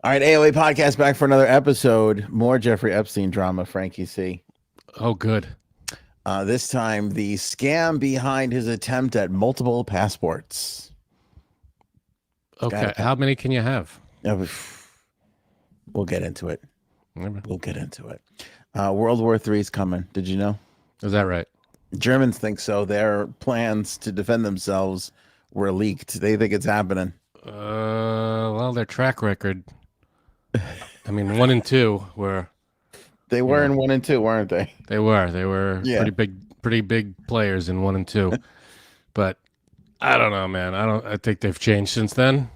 All right, AOA podcast back for another episode. More Jeffrey Epstein drama, Frankie C. Oh, good. This time, the scam behind his attempt at multiple passports. Okay, how many can you have? We'll get into it. Never. We'll get into it. World War III is coming. Did you know? Is that right? Germans think so. Their plans to defend themselves were leaked. They think it's happening. Well, their track record. I mean, 1 and 2 were. They were in 1 and 2, weren't they? They were Yeah. pretty big players in 1 and 2. But I don't know, man. I think they've changed since then.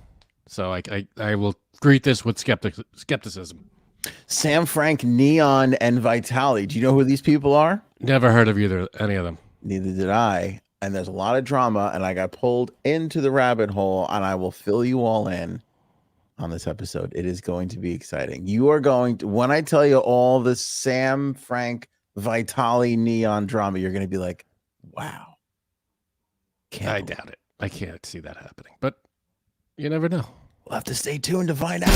So I will greet this with skepticism. Sam Frank, Neon, and Vitali. Do you know who these people are? Never heard of any of them. Neither did I. And there's a lot of drama, and I got pulled into the rabbit hole, and I will fill you all in on this episode. It is going to be exciting. You are going to, when I tell you all the Sam Frank, Vitali, Neon drama, you're going to be like, wow. I doubt it. I can't see that happening, but you never know. We'll have to stay tuned to find out.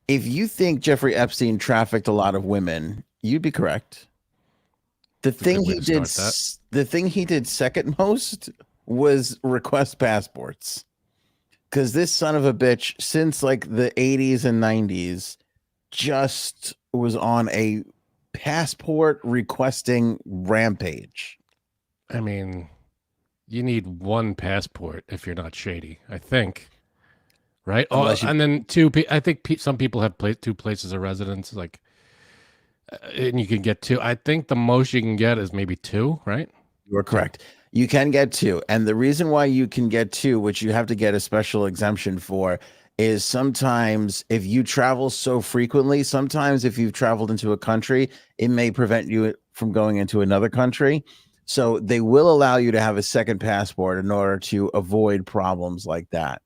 If you think Jeffrey Epstein trafficked a lot of women, you'd be correct. The thing he did second most was request passports. Because this son of a bitch, since like the 80s and 90s, just was on a passport requesting rampage. I mean, you need one passport if you're not shady, I think. Right? And then two. I think some people have two places of residence, like, and you can get two. I think the most you can get is maybe 2, right? You are correct. You can get 2. And the reason why you can get 2, which you have to get a special exemption for, is sometimes if you travel so frequently, sometimes if you've traveled into a country, it may prevent you from going into another country. So they will allow you to have a second passport in order to avoid problems like that.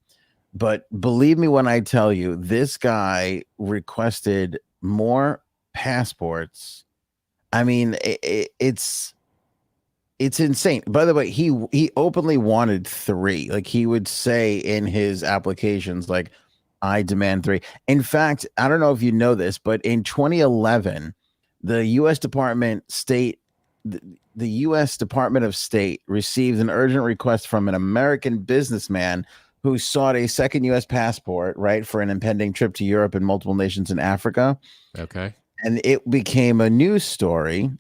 But believe me when I tell you, this guy requested more passports. I mean, it's insane. By the way, he openly wanted 3. Like, he would say in his applications, like, I demand 3. In fact, I don't know if you know this, but in 2011, the U.S. Department of State received an urgent request from an American businessman who sought a second U.S. passport, right, for an impending trip to Europe and multiple nations in Africa. Okay. And it became a news story.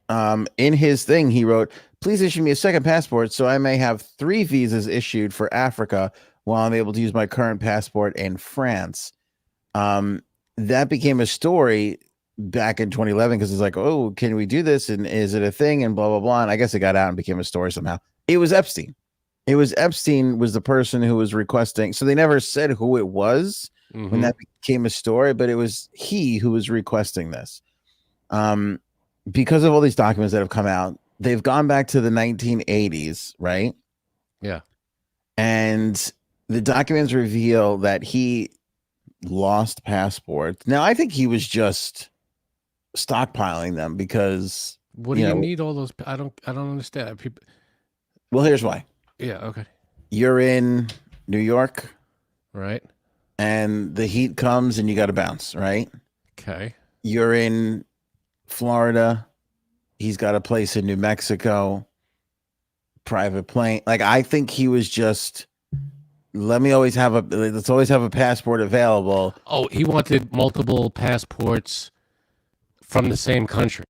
In his thing, he wrote, please issue me a second passport so I may have 3 visas issued for Africa while I'm able to use my current passport in France. That became a story back in 2011 because it's like, oh, can we do this? And is it a thing? And blah, blah, blah. And I guess it got out and became a story somehow. It was Epstein. Epstein was the person who was requesting. So they never said who it was when that became a story, but it was he who was requesting this. Because of all these documents that have come out, they've gone back to the 1980s, right? Yeah. And the documents reveal that he lost passports. Now, I think he was just stockpiling them because what do you need all those? I don't understand. People. Well, here's why. Yeah. Okay. You're in New York, right? And the heat comes and you got to bounce, right? Okay. You're in Florida. He's got a place in New Mexico. Private plane. Like, I think he was just, let's always have a passport available. Oh, he wanted multiple passports from the same country.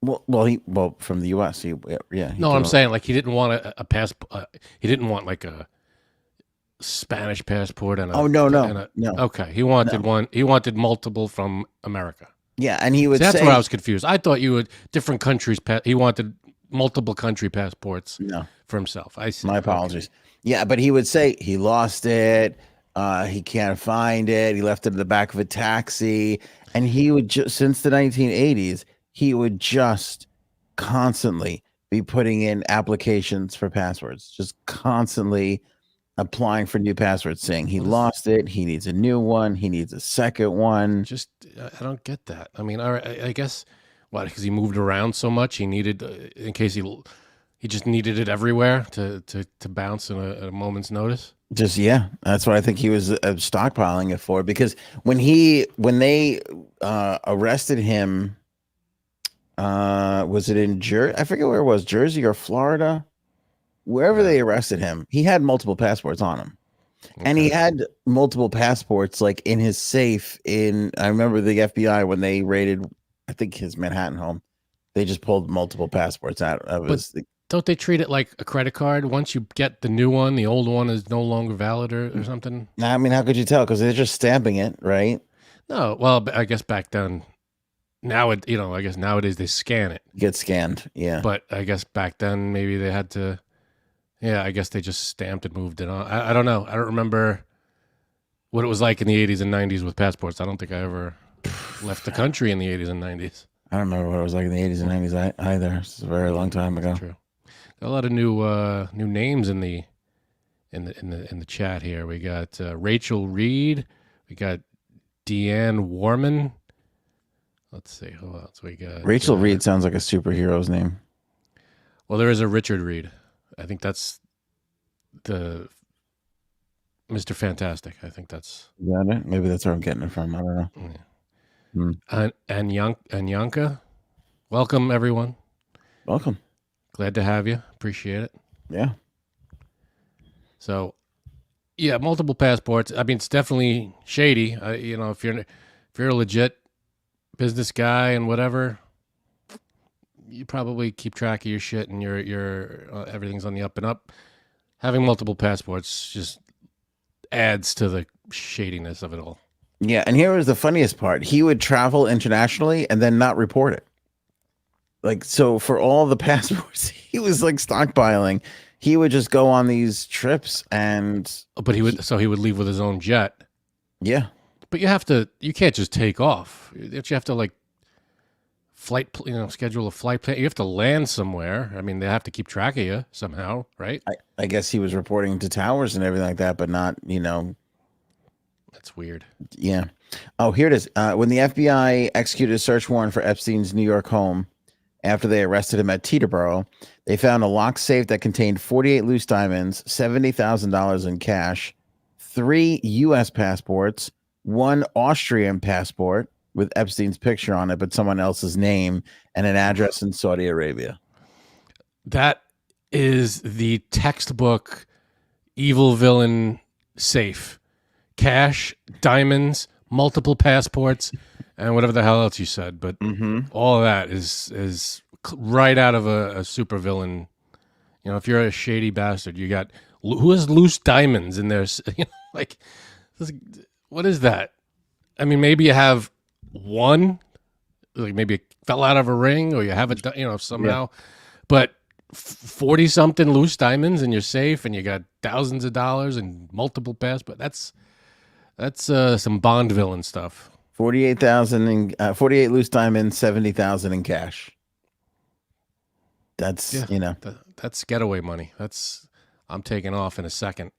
Well, from the U.S. I'm saying, like, he didn't want a passport. He didn't want like a Spanish passport and no. Okay, he wanted one. He wanted multiple from America. Yeah, and he would. That's where I was confused. I thought you would different countries. He wanted multiple country passports. For himself. I see. My apologies. Okay. Yeah, but he would say he lost it. He can't find it. He left it in the back of a taxi, and he would just, since the 1980s, he would just constantly be putting in applications for passwords, just constantly applying for new passwords, saying he lost it, he needs a new one, he needs a second one. Just, I don't get that. I mean, all right, I guess What? Because he moved around so much, he needed in case he just needed it everywhere to bounce at a moment's notice. Just yeah, that's what I think he was stockpiling it for. Because when they arrested him, was it in Jersey? I forget where it was, Jersey or Florida, wherever they arrested him. He had multiple passports on him. And he had multiple passports like in his safe I remember the FBI when they raided, I think, his Manhattan home, they just pulled multiple passports out of his. Don't they treat it like a credit card? Once you get the new one, the old one is no longer valid or something? I mean, how could you tell? Because they're just stamping it, right? No, well, I guess back then, I guess nowadays they scan it. Get scanned, yeah. But I guess back then maybe they had to. Yeah, I guess they just stamped and moved it on. I don't know. I don't remember what it was like in the 80s and 90s with passports. I don't think I ever left the country in the 80s and 90s. I don't remember what it was like in the 80s and 90s either. It's a very long time ago. True. Got a lot of new names in the chat here. We got Rachel Reed. We got Deanne Warman. Let's see who else we got. Rachel Reed sounds like a superhero's name. Well, there is a Richard Reed. I think that's the Mr. Fantastic. I think that's. Is that it? Maybe that's where I'm getting it from. I don't know. Yeah. And Yanka, welcome everyone. Welcome. Glad to have you. Appreciate it. Yeah. So, yeah, multiple passports. I mean, it's definitely shady. If you're a legit business guy and whatever, you probably keep track of your shit and your everything's on the up and up. Having multiple passports just adds to the shadiness of it all. Yeah, and here was the funniest part. He would travel internationally and then not report it. Like, so for all the passports he was like stockpiling, he would just go on these trips but he would leave with his own jet. Yeah. But you can't just take off. You have to like schedule a flight plan. You have to land somewhere. I mean, they have to keep track of you somehow, right? I guess he was reporting to towers and everything like that, but not, That's weird. Yeah. Oh, here it is. When the FBI executed a search warrant for Epstein's New York home after they arrested him at Teterboro, they found a locked safe that contained 48 loose diamonds, $70,000 in cash, 3 U.S. passports, 1 Austrian passport with Epstein's picture on it, but someone else's name, and an address in Saudi Arabia. That is the textbook evil villain safe. Cash, diamonds, multiple passports, and whatever the hell else you said. But all of that is right out of a super villain. If you're a shady bastard, you got who has loose diamonds in there? Like, what is that? I mean, maybe you have one, like maybe it fell out of a ring, or you have it, somehow. Yeah. But 40 something loose diamonds in your safe, and you got thousands of dollars and multiple passports. That's some Bond villain stuff. 48,000 in 48 loose diamonds, 70,000 in cash. That's that's getaway money. I'm taking off in a second.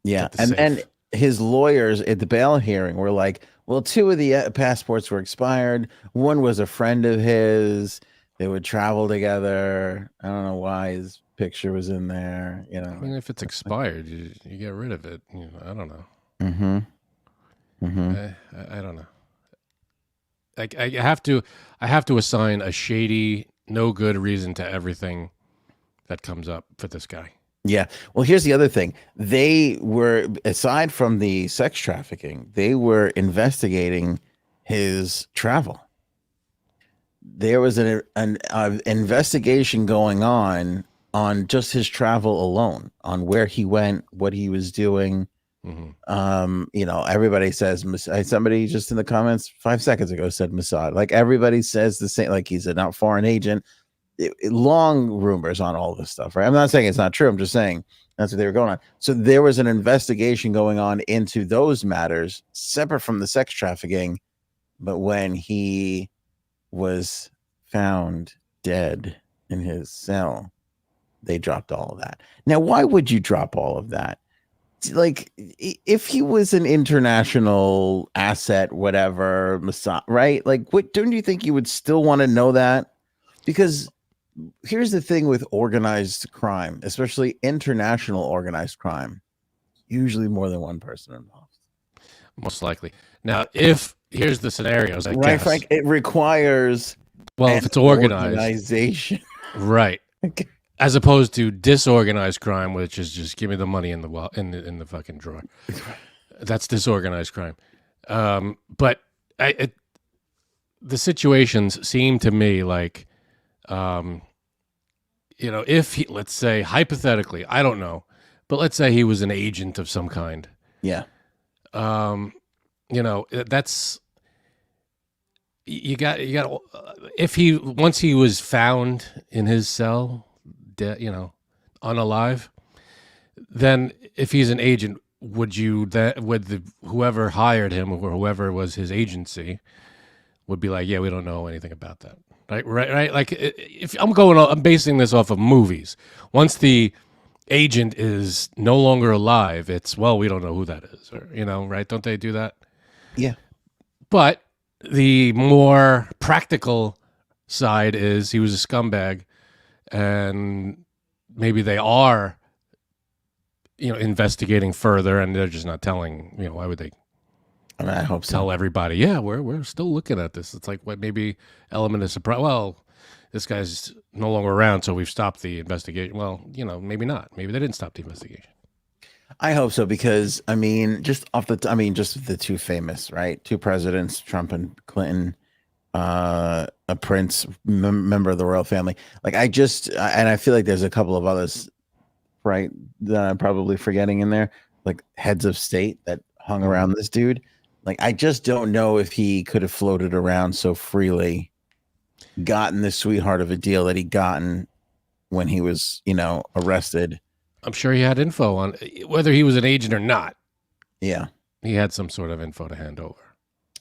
Yeah, and his lawyers at the bail hearing were like, well, 2 of the passports were expired. 1 was a friend of his. They would travel together. I don't know why his picture was in there. I mean, if it's expired, you get rid of it. I don't know. I don't know. I have to assign a shady, no good reason to everything that comes up for this guy. Yeah. Well, here's the other thing. They were, aside from the sex trafficking, they were investigating his travel. There was an investigation going on just his travel alone, on where he went, what he was doing. Everybody says, somebody just in the comments 5 seconds ago said Mossad. Like, everybody says the same, like he's a foreign agent. Long rumors on all this stuff, right? I'm not saying it's not true. I'm just saying that's what they were going on. So there was an investigation going on into those matters, separate from the sex trafficking. But when he was found dead in his cell, they dropped all of that. Now, why would you drop all of that? like if he was an international asset, whatever, right? Like, what don't you think you would still want to know that? Because here's the thing with organized crime, especially international organized crime, usually more than one person involved. Most likely. Now, if here's the scenarios, I Right, guess. Frank? It requires Well, an if it's organized, organization. right, as opposed to disorganized crime, which is just give me the money in the fucking drawer. That's disorganized crime. But the situations seem to me like, if he, let's say hypothetically, I don't know, but let's say he was an agent of some kind. Yeah. That's you got if he once he was found in his cell, unalive, then if he's an agent, would whoever hired him or whoever was his agency would be like, yeah, we don't know anything about that, right? Like if I'm basing this off of movies. Once the agent is no longer alive, it's we don't know who that is, or right? Don't they do that? Yeah. But the more practical side is he was a scumbag, and maybe they are, investigating further, and they're just not telling. Why would they? I mean, I hope tell everybody. Yeah, we're still looking at this. It's like what maybe element of surprise. Well, this guy's no longer around, so we've stopped the investigation. Well, maybe not. Maybe they didn't stop the investigation. I hope so, because I mean, just the two famous, right? Two presidents, Trump and Clinton, a prince, member of the royal family. Like and I feel like there's a couple of others, right, that I'm probably forgetting in there, like heads of state that hung around this dude. Like, I just don't know if he could have floated around so freely, gotten the sweetheart of a deal that he gotten when he was, arrested. I'm sure he had info on whether he was an agent or not. Yeah. He had some sort of info to hand over.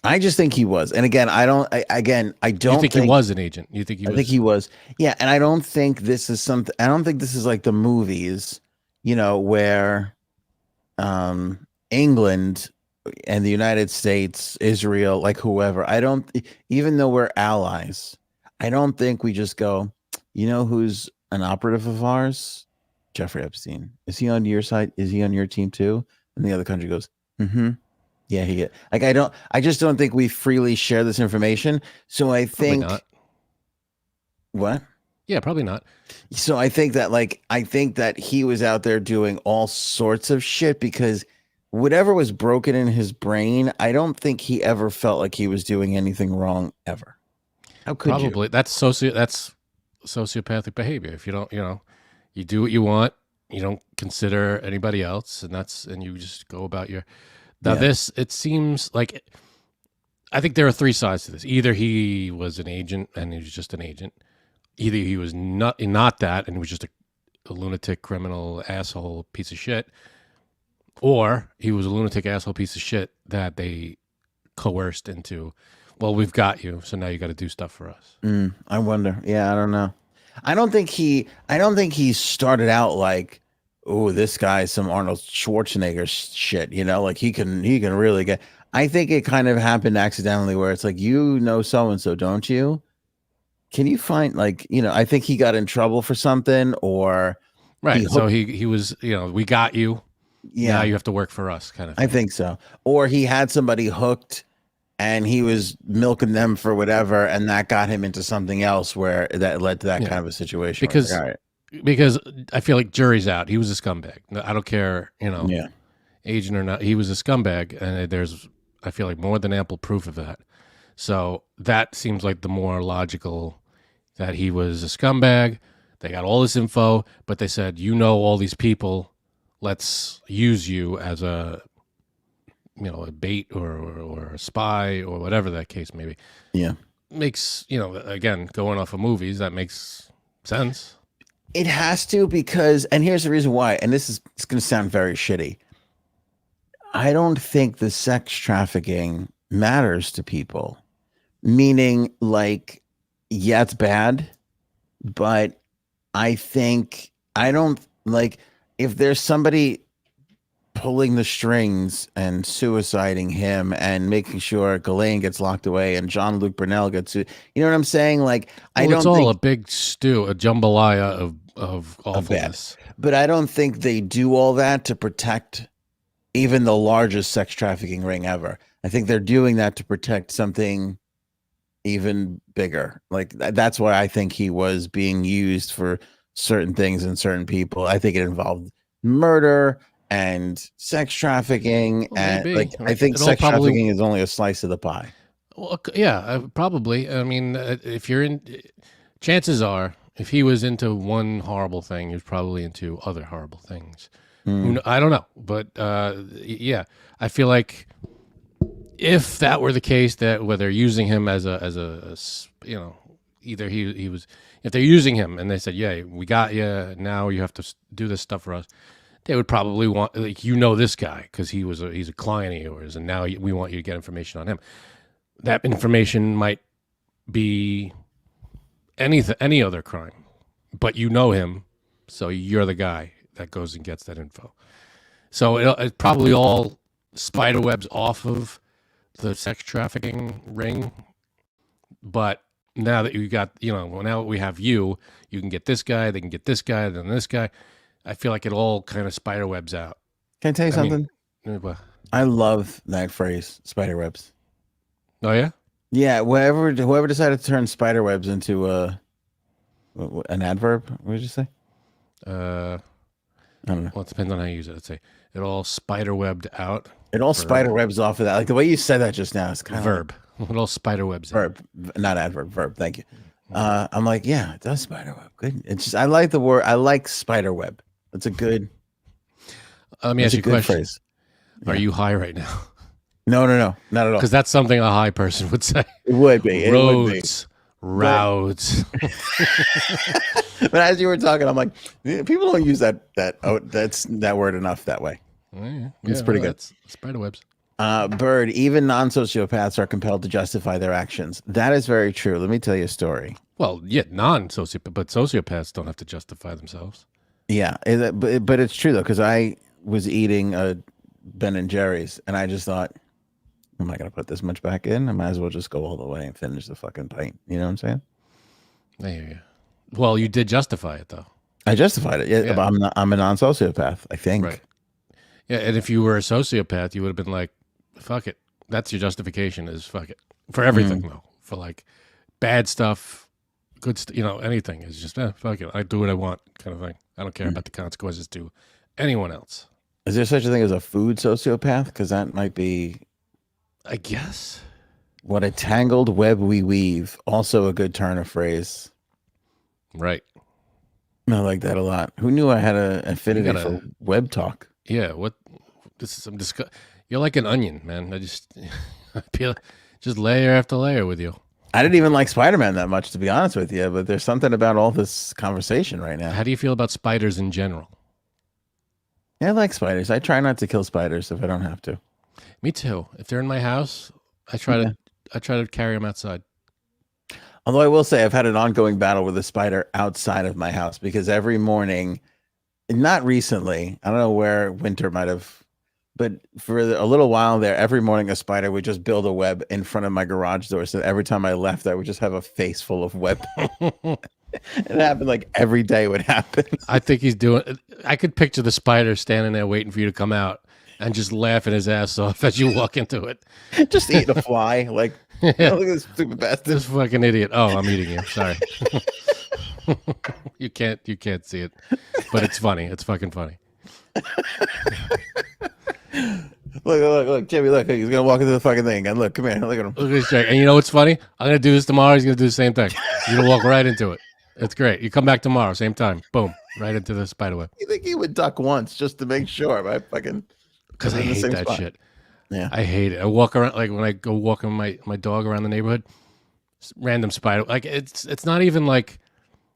I just think he was. And again, I don't You think he was an agent? You think he was? I think he was. Yeah. And I don't think this is like the movies, where England and the United States, Israel, like whoever, even though we're allies, I don't think we just go, who's an operative of ours? Jeffrey Epstein. Is he on your side? Is he on your team too? And the other country goes, yeah, he is. Like, I just don't think we freely share this information. So I think probably not. What? Yeah, probably not. So I think that he was out there doing all sorts of shit, because whatever was broken in his brain, I don't think he ever felt like he was doing anything wrong ever. How could probably you? That's sociopathic behavior. If you don't, you do what you want, you don't consider anybody else, and you just go about your. Now it seems like, I think there are three sides to this. Either he was an agent and he was just an agent. Either he was not that and he was just a lunatic, criminal, asshole, piece of shit. Or he was a lunatic, asshole, piece of shit that they coerced into, well, we've got you, so now you got to do stuff for us. I wonder. Yeah, I don't know. I don't think he started out like, oh, this guy's some Arnold Schwarzenegger shit, like he can really get. I think it kind of happened accidentally, where it's like, so and so, don't you? Can you find, like, I think he got in trouble for something, or right. So he was, we got you. Yeah, now you have to work for us, kind of thing. I think so. Or he had somebody hooked and he was milking them for whatever, and that got him into something else where that led to that kind of a situation. Because I feel like jury's out. He was a scumbag. I don't care, yeah, agent or not. He was a scumbag, and there's, I feel like, more than ample proof of that. So that seems like the more logical, that he was a scumbag. They got all this info, but they said, all these people, let's use you as a bait or a spy or whatever that case may be. Yeah. Makes, again, going off of movies, that makes sense. It has to, because, and here's the reason why, and it's going to sound very shitty. I don't think the sex trafficking matters to people. Meaning, like, yeah, it's bad, but I don't, like, if there's somebody pulling the strings and suiciding him and making sure Ghislaine gets locked away and Jean-Luc Brunel gets, you know what I'm saying? Like, I Well, it's don't all think a big stew, a jambalaya of of bad, awfulness. but I don't think they do all that to protect even the largest sex trafficking ring ever. I think they're doing that to protect something even bigger. Like that's why I think he was being used for certain things and certain people. I think it involved murder and sex trafficking, Well, and maybe like I think it all sex probably. trafficking is only a slice of the pie. Well, yeah, probably. I mean, if you're in, chances are, if he was into one horrible thing, he was probably into other horrible things. Mm. I don't know, but yeah, I feel like if that were the case, that where they're using him as a you know, either he was, if they're using him and they said, yeah, we got you, now you have to do this stuff for us, they would probably want, like, you know, this guy because he's a client of yours, and now we want you to get information on him. That information might be any other crime, but you know him, so you're the guy that goes and gets that info. So it probably all spider webs off of the sex trafficking ring, but now that you got, you know, well, now that we have you can get this guy, they can get this guy, then this guy. I feel like it all kind of spider webs out. Can I tell you something? Well, I love that phrase, spider webs. oh yeah, Yeah, whoever decided to turn spider webs into an adverb, what did you say? I don't know. well, it depends on how you use it. Let's say it all spider webbed out. It all Verb. spider webs off of that. Like the way you said that just now is kind of Verb. It all spider webs. verb, not adverb. Verb. Thank you. I'm like, yeah, it does spider web. Good. It's just I like the word. I like spider web. That's a good. Let me ask That's a you a good question. phrase. Are you high right now? No, not at all. Because that's something a high person would say. It would be. It would be. Roads. But as you were talking, I'm like, people don't use that word enough that way. Yeah, It's pretty good. Spider webs. Bird, even non-sociopaths are compelled to justify their actions. That is very true. Let me tell you a story. Well, yeah, non-sociopath, but sociopaths don't have to justify themselves. Yeah, but it's true though, because I was eating a Ben and Jerry's, and I just thought, am I going to put this much back in? I might as well just go all the way and finish the fucking pint. You know what I'm saying? I hear you. Well, you did justify it though. I justified it. Yeah. But I'm a non-sociopath, I think. Right. Yeah, and if you were a sociopath, you would have been like, fuck it. That's your justification is fuck it. For everything, though. For like bad stuff, good stuff, you know, anything. Is just, fuck it. I do what I want kind of thing. I don't care about the consequences to anyone else. Is there such a thing as a food sociopath? Because that might be, I guess. What a tangled web we weave. Also a good turn of phrase. Right. I like that a lot. Who knew I had an affinity for web talk? Yeah. What? This is some You're like an onion, man. I peel just layer after layer with you. I didn't even like Spider-Man that much, to be honest with you, but there's something about all this conversation right now. How do you feel about spiders in general? Yeah, I like spiders. I try not to kill spiders if I don't have to. Me too. If they're in my house, I try to carry them outside. Although I will say I've had an ongoing battle with a spider outside of my house because every morning, not recently, I don't know where winter might have, but for a little while there, every morning a spider would just build a web in front of my garage door. So every time I left, I would just have a face full of web. It happened like every day would happen. I think he's doing, I could picture the spider standing there waiting for you to come out and just laughing his ass off as you walk into it. Just eating a fly. Like, look at this stupid bastard. This fucking idiot. Oh, I'm eating you. Sorry. You can't see it, but it's funny. It's fucking funny. Look, Jimmy, look, he's gonna walk into the fucking thing. And look, come here, look at him. Look at this check. And you know what's funny? I'm gonna do this tomorrow. He's gonna do the same thing. You're gonna walk right into it. It's great. You come back tomorrow, same time. Boom, right into the spider web. You think he would duck once just to make sure? I fucking because I hate that shit. Yeah, I hate it. I walk around like when I go walking my dog around the neighborhood. Random spider, like it's not even like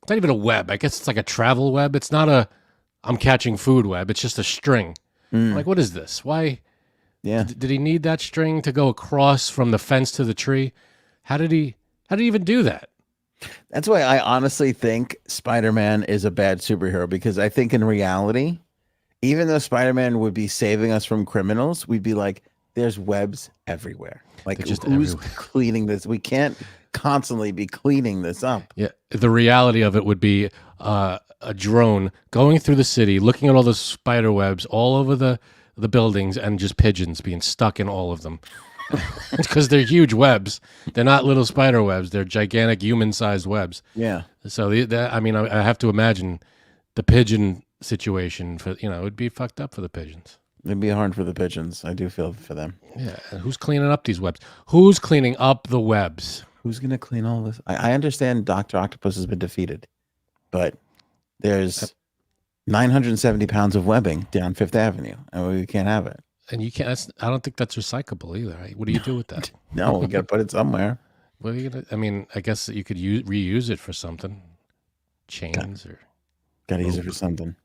it's not even a web. I guess it's like a travel web. It's not a I'm catching food web. It's just a string. Like, what is this? Why? Yeah. Did he need that string to go across from the fence to the tree? How did he even do that? That's why I honestly think Spider-Man is a bad superhero, because I think in reality, even though Spider-Man would be saving us from criminals, we'd be like, there's webs everywhere. Like, They're just who's everywhere. cleaning this? We can't constantly be cleaning this up. Yeah, the reality of it would be a drone going through the city, looking at all the spider webs all over the buildings, and just pigeons being stuck in all of them. Because they're huge webs. They're not little spider webs. They're gigantic human-sized webs. Yeah. So I mean, I have to imagine the pigeon situation for it would be fucked up for the pigeons. It'd be hard for the pigeons. I do feel for them. Yeah, and who's cleaning up these webs? Who's cleaning up the webs? Who's gonna clean all this? I understand Dr. Octopus has been defeated, but there's 970 pounds of webbing down Fifth Avenue, and we can't have it. And you can't. I don't think that's recyclable either. Right? What do you do with that? No, we got to put it somewhere. What are you gonna? I mean, I guess you could reuse it for something, chains or. Got to use it for something.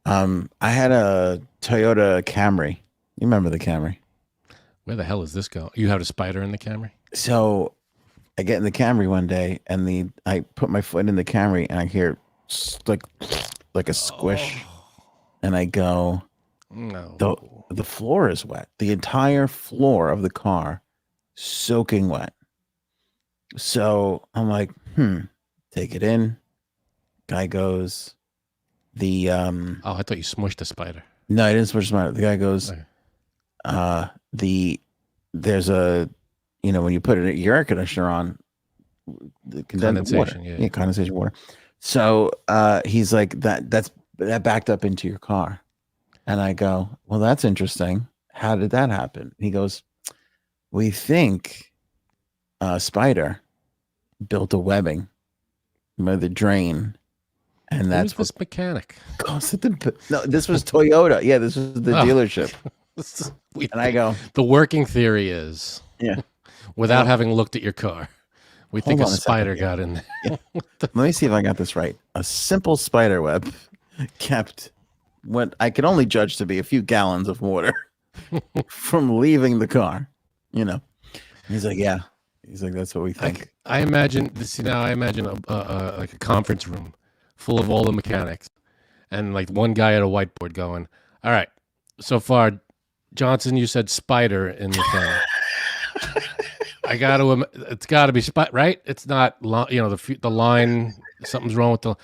I had a Toyota Camry. You remember the Camry? Where the hell is this going? You had a spider in the Camry? So I get in the Camry one day, and I put my foot in the Camry, and I hear like a squish, and I go, no. The floor is wet. The entire floor of the car, soaking wet. So I'm like, take it in. Guy goes, I thought you smushed the spider. No, I didn't smush the spider. The guy goes, okay. There's a, when you put your air conditioner on, the condensation water. Yeah, condensation water. So he's like, that backed up into your car. And I go, well, that's interesting. How did that happen? He goes, we think a spider built a webbing by the drain. And that's this mechanic. No, this was Toyota. Yeah, this was the dealership. And I go, the working theory is, yeah, without having looked at your car, we think a spider got in there. Yeah. Let me see if I got this right. A simple spider web kept what I could only judge to be a few gallons of water from leaving the car. He's like, yeah. He's like, that's what we think. I imagine this. I imagine like a conference room full of all the mechanics, and like one guy at a whiteboard going, "All right, so far, Johnson, you said spider in the thing. It's got to be right? It's not, the line. Something's wrong with the.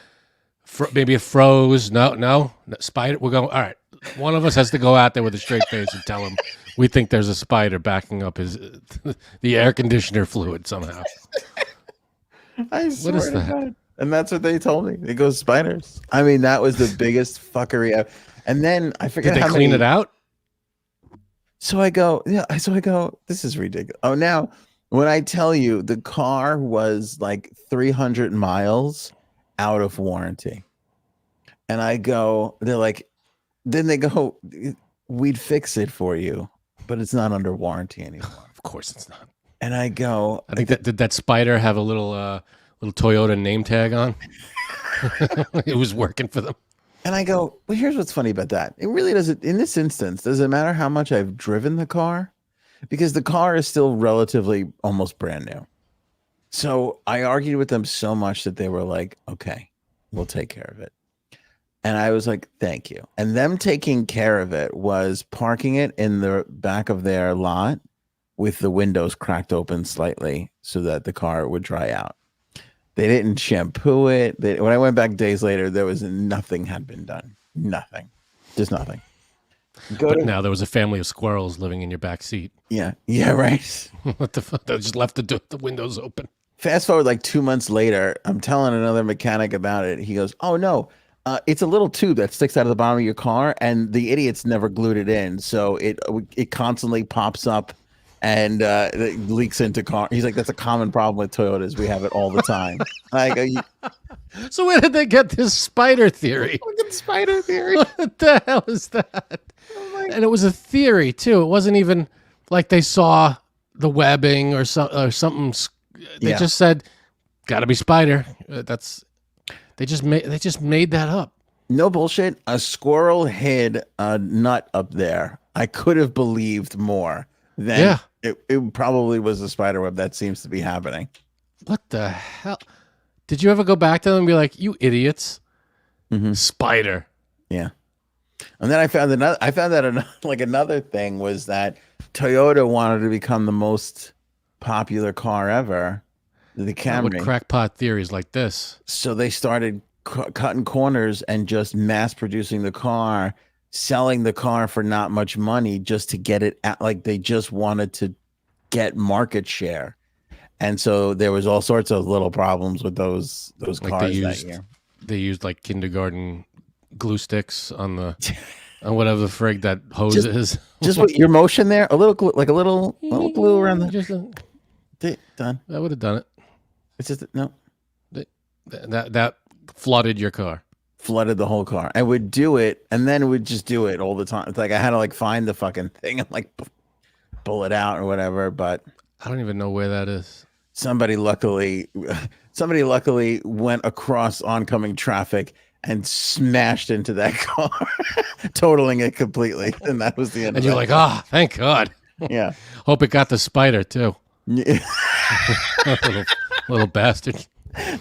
Maybe it froze. No, spider. We're going. All right, one of us has to go out there with a straight face and tell him we think there's a spider backing up the air conditioner fluid somehow. I swear what is that? God. And that's what they told me. It goes spiders. I mean, that was the biggest fuckery ever. And then I forget. Did they clean it out? So I go, this is ridiculous. Oh, now when I tell you the car was like 300 miles out of warranty, and I go, they're like, then they go, we'd fix it for you, but it's not under warranty anymore. Of course it's not. And I go, I think did that spider have a little Toyota name tag on? It was working for them. And I go, well, here's what's funny about that. It really doesn't, in this instance, does it matter how much I've driven the car? Because the car is still relatively almost brand new. So I argued with them so much that they were like, okay, we'll take care of it. And I was like, thank you. And them taking care of it was parking it in the back of their lot with the windows cracked open slightly so that the car would dry out. They didn't shampoo it. When I went back days later, there was nothing had been done. Nothing. Just nothing. Now there was a family of squirrels living in your back seat. Yeah. Yeah, right. What the fuck? They just left the windows open. Fast forward like 2 months later, I'm telling another mechanic about it. He goes, oh, no, it's a little tube that sticks out of the bottom of your car, and the idiots never glued it in. So it constantly pops up and it leaks into car. He's like, that's a common problem with Toyotas. We have it all the time. I go, so where did they get this spider theory? Look at spider theory. What the hell is that? Oh, and it was a theory too. It wasn't even like they saw the webbing or something. They just said, "Got to be spider." They just made that up. No bullshit. A squirrel hid a nut up there. I could have believed more than it probably was a spider web. That seems to be happening. What the hell? Did you ever go back to them and be like, "You idiots, spider"? Yeah. And then I found that like another thing was that Toyota wanted to become the most popular car ever, the Not with Camry. crackpot theories like this. So they started cutting corners and just mass producing the car, selling the car for not much money just to get it at, like they just wanted to get market share. And so there was all sorts of little problems with those Like cars that year. they used like kindergarten glue sticks on the on whatever the frig that hose Just is. just what your motion there, a little glue, like a little glue around the Just done. that would have done it. It's just no That flooded your car. flooded the whole car. I would do it, and then would just do it all the time. It's like I had to like find the fucking thing and like pull it out or whatever. But I don't even know where that is. somebody luckily, somebody luckily went across oncoming traffic and smashed into that car, totaling it completely. And that was the end. And of you're that. like, oh, thank God. Yeah. Hope it got the spider too. Yeah. little bastard.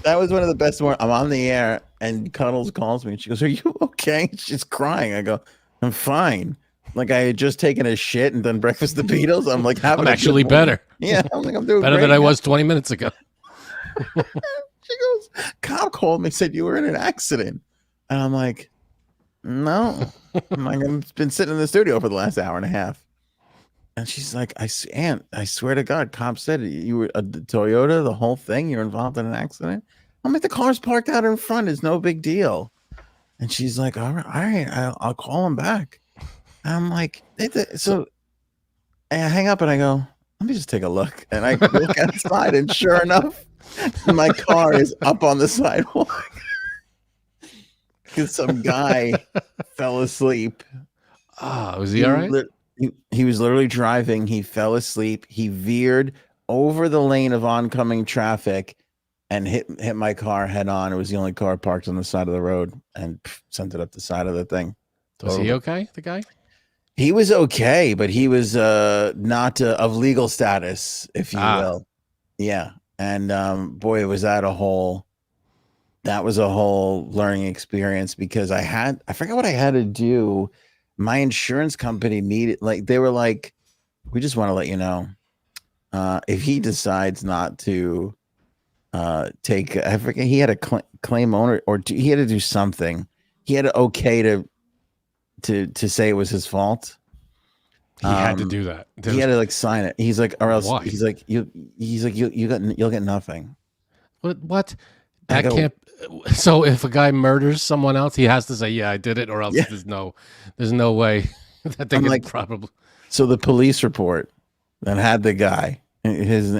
That was one of the best ones. I'm on the air and Cuddles calls me and she goes, "Are you okay?" She's crying. I go, "I'm fine." Like I had just taken a shit and done breakfast the Beatles. I'm like, I'm actually better. Yeah, I'm like, I'm doing Better great than I now. was 20 minutes ago. She goes, "Cop called me, said you were in an accident," and I'm like, "No." I'm like, I've been sitting in the studio for the last hour and a half. And she's like, Aunt, I swear to God, cop said you were a Toyota, the whole thing. You're involved in an accident. I'm like, the car's parked out in front. It's no big deal. And she's like, all right, I'll call him back. And I'm like, so and I hang up and I go, let me just take a look. And I look outside, and sure enough, my car is up on the sidewalk because some guy fell asleep. Was he all right? He was literally driving. He fell asleep. He veered over the lane of oncoming traffic and hit my car head on. It was the only car parked on the side of the road and sent it up the side of the thing. Was he okay, the guy? He was okay, but he was not of legal status, if you will. Yeah. And boy, was that that was a whole learning experience because I forgot what I had to do. My insurance company needed, like, they were like, we just want to let you know, if he decides not to take, I forget, he had a claim owner, or he had to do something. He had to okay to say it was his fault. He had to do that. He had to like sign it. He's like, or else Why? he's like, you'll get nothing. What? That can't. So if a guy murders someone else, he has to say, "Yeah, I did it," or else there's no way that they can like, probably. So the police report that had the guy, his,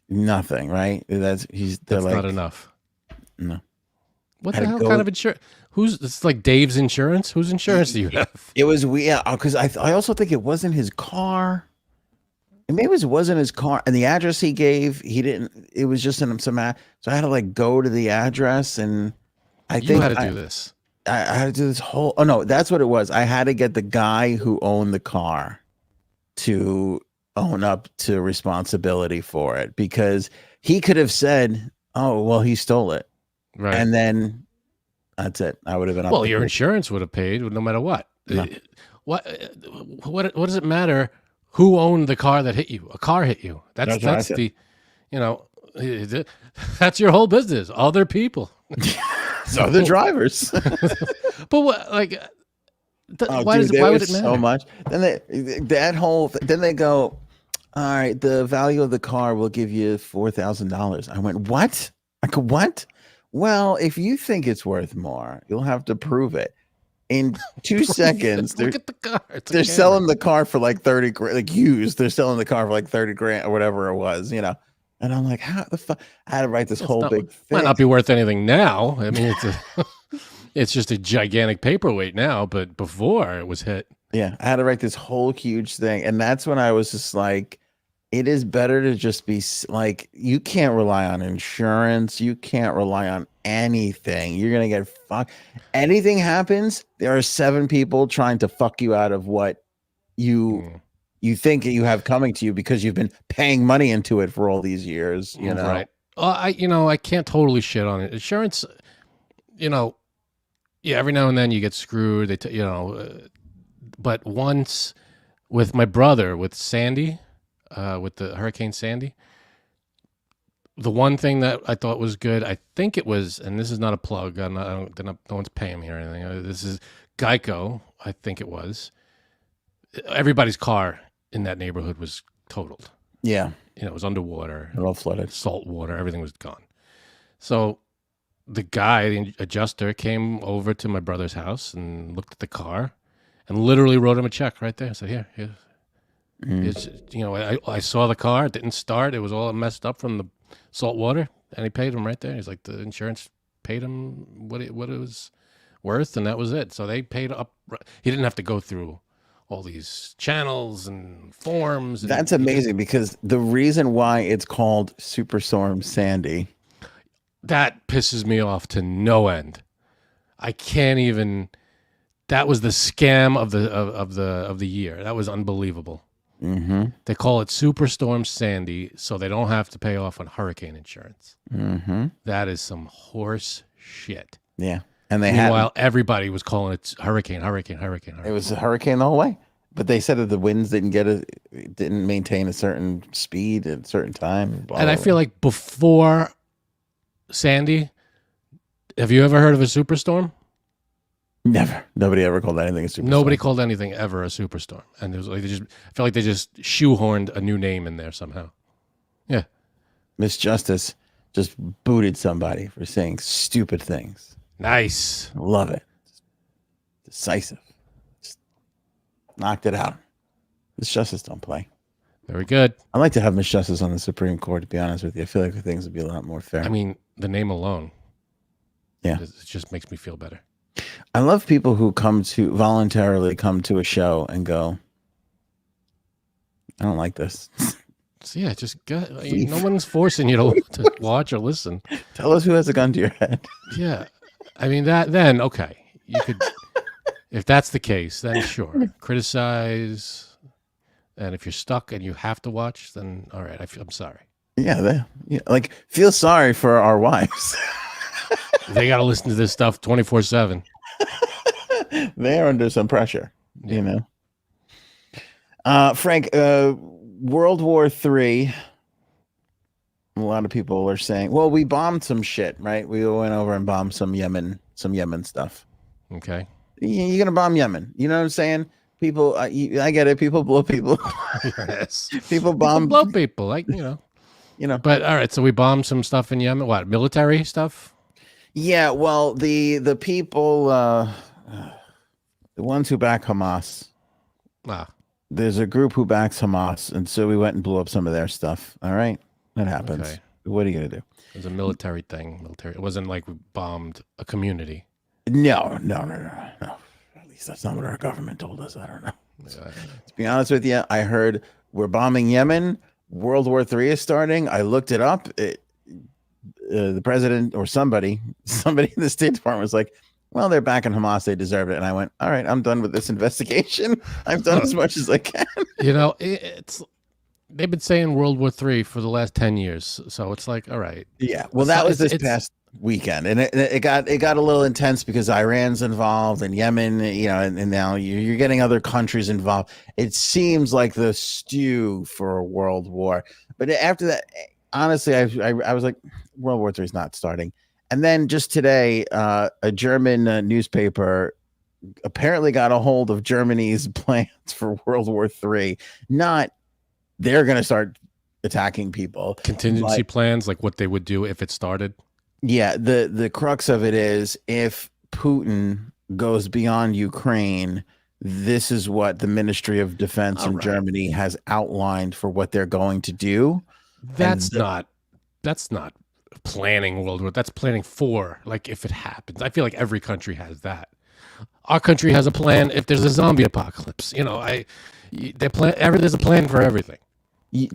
nothing, right? That's like, not enough. No. What the hell kind of insurance? It's like Dave's insurance? Whose insurance do you have? It was because I also think it wasn't his car. Maybe it wasn't his car, and the address he gave, he didn't. It was just in some. So I had to like go to the address, and I think you had to do this. I had to do this whole. Oh no, that's what it was. I had to get the guy who owned the car to own up to responsibility for it, because he could have said, "Oh, well, he stole it," right, and then that's it. I would have been. Well, your insurance would have paid no matter what. No. What does it matter? Who owned the car that hit you? A car hit you. That's the, that's your whole business. Other people. So the drivers. But what, like, why would it matter so much? Then then they go, all right, the value of the car will give you $4,000. I went, what? I go, what? Well, if you think it's worth more, you'll have to prove it. In 2 seconds, look at the car. They're selling the car for like 30 grand, like used. They're selling the car for like 30 grand or whatever it was, And I'm like, how the fuck? I had to write this whole big thing. Might not be worth anything now. I mean, it's just a gigantic paperweight now, but before it was hit. Yeah, I had to write this whole huge thing. And that's when I was just like, it is better to just be like, you can't rely on insurance. You can't rely on anything. You're going to get fucked. Anything happens, there are 7 people trying to fuck you out of what you think that you have coming to you because you've been paying money into it for all these years, Right. I can't totally shit on it. Insurance, Yeah, every now and then you get screwed. But once with my brother with Sandy, with the Hurricane Sandy, the one thing that I thought was good, I think it was, and this is not a plug. No one's paying me or anything. This is Geico. I think it was. Everybody's car in that neighborhood was totaled. Yeah. It was underwater. They're all flooded. Salt water. Everything was gone. So the guy, the adjuster, came over to my brother's house and looked at the car and literally wrote him a check right there. I said, here. I saw the car. It didn't start. It was all messed up from the salt water. And he paid him right there. He's like, the insurance paid him what it was worth, and that was it. So they paid up. He didn't have to go through all these channels and forms. That's amazing, because the reason why it's called Superstorm Sandy, that pisses me off to no end. I can't even. That was the scam of the year. That was unbelievable. Mm-hmm. They call it Superstorm Sandy, so they don't have to pay off on hurricane insurance. Mm-hmm. That is some horse shit. Yeah, and meanwhile everybody was calling it hurricane. It was a hurricane the whole way, but they said that the winds didn't maintain a certain speed at a certain time. And I feel like before Sandy, have you ever heard of a superstorm? Never. Nobody ever called anything a superstorm. Nobody called anything ever a superstorm, and it was like I feel like they just shoehorned a new name in there somehow. Yeah, Miss Justice just booted somebody for saying stupid things. Nice, love it. Decisive. Just knocked it out. Miss Justice don't play. Very good. I'd like to have Miss Justice on the Supreme Court, to be honest with you. I feel like things would be a lot more fair. I mean, the name alone. Yeah. It just makes me feel better. I love people who voluntarily come to a show and go, I don't like this. So yeah, just go. No one's forcing you to watch or listen. Tell us who has a gun to your head. Yeah. I mean, then, okay. You could, if that's the case, then sure. Criticize. And if you're stuck and you have to watch, then all right, I'm sorry. Yeah, like, feel sorry for our wives. They got to listen to this stuff 24/7. They're under some pressure, you know. Frank, World War III. A lot of people are saying, well, we bombed some shit, right? We went over and bombed some Yemen stuff. Okay. You're going to bomb Yemen. You know what I'm saying? People, I get it. People blow people. Yes. People bomb. Blow people, like, But all right, so we bombed some stuff in Yemen. What, military stuff? Yeah, well, the people, the ones who back Hamas. There's a group who backs Hamas, and so we went and blew up some of their stuff. All right, that happens. Okay. What are you gonna do? It was a military thing. It wasn't like we bombed a community. No. At least that's not what our government told us. I don't know. Yeah. To be honest with you, I heard we're bombing Yemen. World War III is starting. I looked it up. The president or somebody in the State Department was like, well, they're backing Hamas. They deserve it. And I went, all right, I'm done with this investigation. I've done as much as I can. They've been saying World War III for the last 10 years. So it's like, all right. Yeah. Well, that was this past weekend. And it got a little intense because Iran's involved and Yemen, and now you're getting other countries involved. It seems like the stew for a world war. But after that, honestly, I was like, World War III is not starting. And then just today, a German newspaper apparently got a hold of Germany's plans for World War III. Not they're going to start attacking people. Contingency plans, like what they would do if it started. Yeah, the crux of it is if Putin goes beyond Ukraine, this is what the Ministry of Defense in Germany has outlined for what they're going to do. That's not planning World War. That's planning for, like, if it happens. I feel like every country has that. Our country has a plan if there's a zombie apocalypse. There's a plan for everything.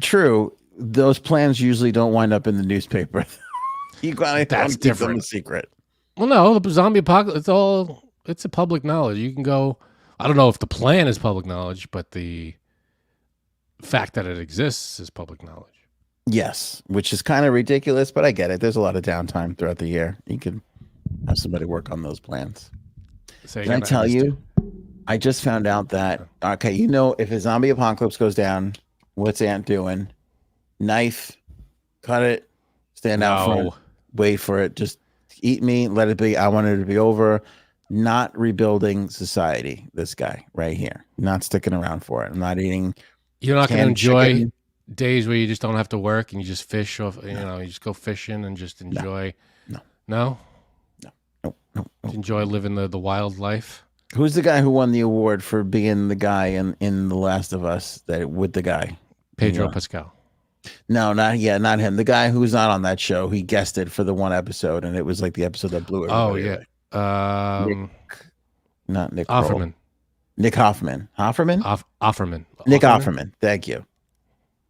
True. Those plans usually don't wind up in the newspaper. That's different. A secret. Well, no, the zombie apocalypse, it's a public knowledge. You can go, I don't know if the plan is public knowledge, but the fact that it exists is public knowledge. Yes, which is kind of ridiculous, but I get it. There's a lot of downtime throughout the year. You could have somebody work on those plans. Say Can I again. I tell missed you. you? I just found out that okay, you know, if a zombie apocalypse goes down, what's Ant doing? Knife, cut it, stand out front, No, wait for it, just eat me, let it be. I want it to be over. Not rebuilding society. This guy right here, not sticking around for it. I'm not eating you're not going to canned enjoy chicken. days where you just don't have to work and you just fish off. You know, you just go fishing and just No, enjoy. no, No, no, no, no, no. enjoy living the wild life. Who's the guy who won the award for being the guy in The Last of Us? That with the guy. Pedro Pascal. No, not him. The guy who's not on that show. He guested for the one episode, and it was like the episode that blew Oh everybody yeah, away. Nick, not Nick Kroll. Offerman. Nick Hoffman. Offerman? Offerman. Nick Offerman. Thank you.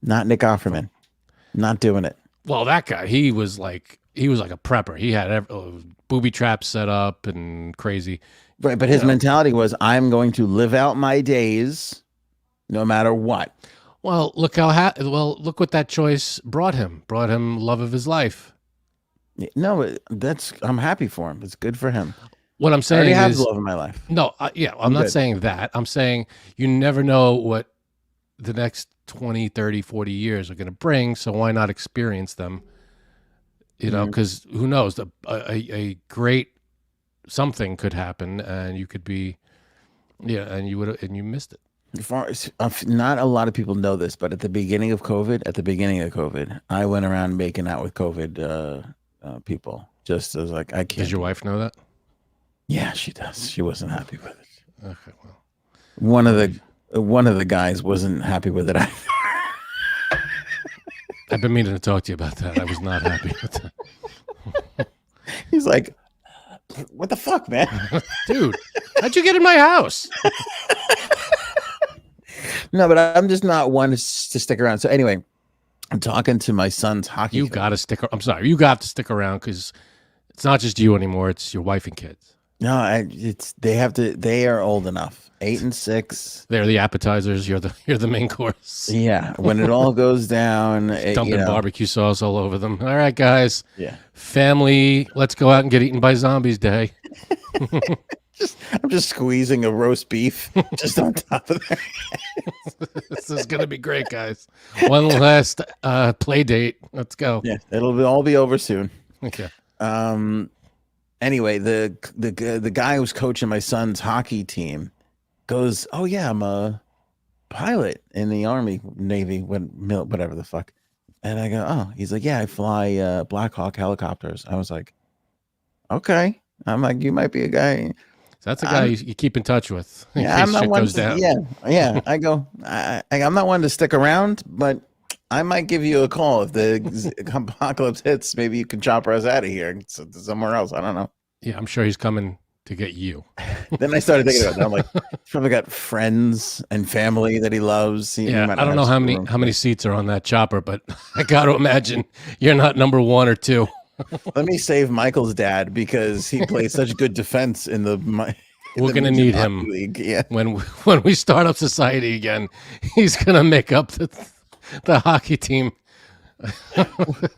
Not Nick Offerman. Not doing it. Well, that guy, he was like a prepper. He had booby traps set up and crazy. Right, but his mentality was, I'm going to live out my days, no matter what. Well, look look what that choice brought him. Brought him love of his life. No, I'm happy for him. It's good for him. What I'm saying I already have is, the love of my life. No, I'm not saying that. I'm saying you never know what the next 20, 30, 40 years are going to bring. So why not experience them? You know, because who knows? A great something could happen, and you could be, and you missed it. Not a lot of people know this, but at the beginning of COVID, I went around making out with COVID people. Just as like, I can't. Does your wife know that? Yeah, she does. She wasn't happy with it. Okay, well, one of the guys wasn't happy with it either. I've been meaning to talk to you about that. I was not happy with that. He's like, what the fuck, man? Dude, how'd you get in my house? No, but I'm just not one to stick around. So anyway, I'm talking to my son's hockey. You got to stick. I'm sorry, you got to stick around because it's not just you anymore. It's your wife and kids. No, they have to. They are old enough. 8 and 6. They're the appetizers. You're the main course. Yeah, when it all goes down, Dumping barbecue sauce all over them. All right, guys. Yeah. Family, let's go out and get eaten by zombies day. I'm just squeezing a roast beef just on top of that. This is gonna be great, guys. One last play date. Let's go. Yeah, all be over soon. Okay. Anyway, the guy who's coaching my son's hockey team goes, "Oh yeah, I'm a pilot in the Army, Navy, whatever the fuck." And I go, "Oh," he's like, "Yeah, I fly Black Hawk helicopters." I was like, "Okay." I'm like, "You might be a guy." So that's a guy you keep in touch with. Yeah, I'm not one. Yeah. I go, I'm not one to stick around, but I might give you a call if the apocalypse hits. Maybe you can chopper us out of here somewhere else. I don't know. Yeah, I'm sure he's coming to get you. Then I started thinking about that. I'm like, he's probably got friends and family that he loves. He I don't know how many seats are on that chopper, but I got to imagine you're not number 1 or 2. Let me save Michael's dad because he plays such good defense in the. We're gonna need him league. Yeah. When we start up society again. He's gonna make up the hockey team.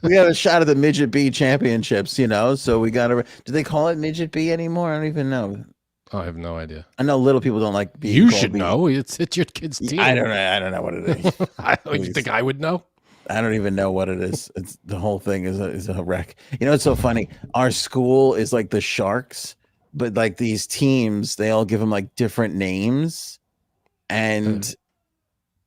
We got a shot at the midget B championships, so we got to. Do they call it midget B anymore? I don't even know. Oh, I have no idea. I know little people don't like being. You should know. It's your kid's team. I don't know what it is. You think I would know? I don't even know what it is. It's the whole thing is a wreck. It's so funny. Our school is like the Sharks, but like these teams, they all give them like different names, and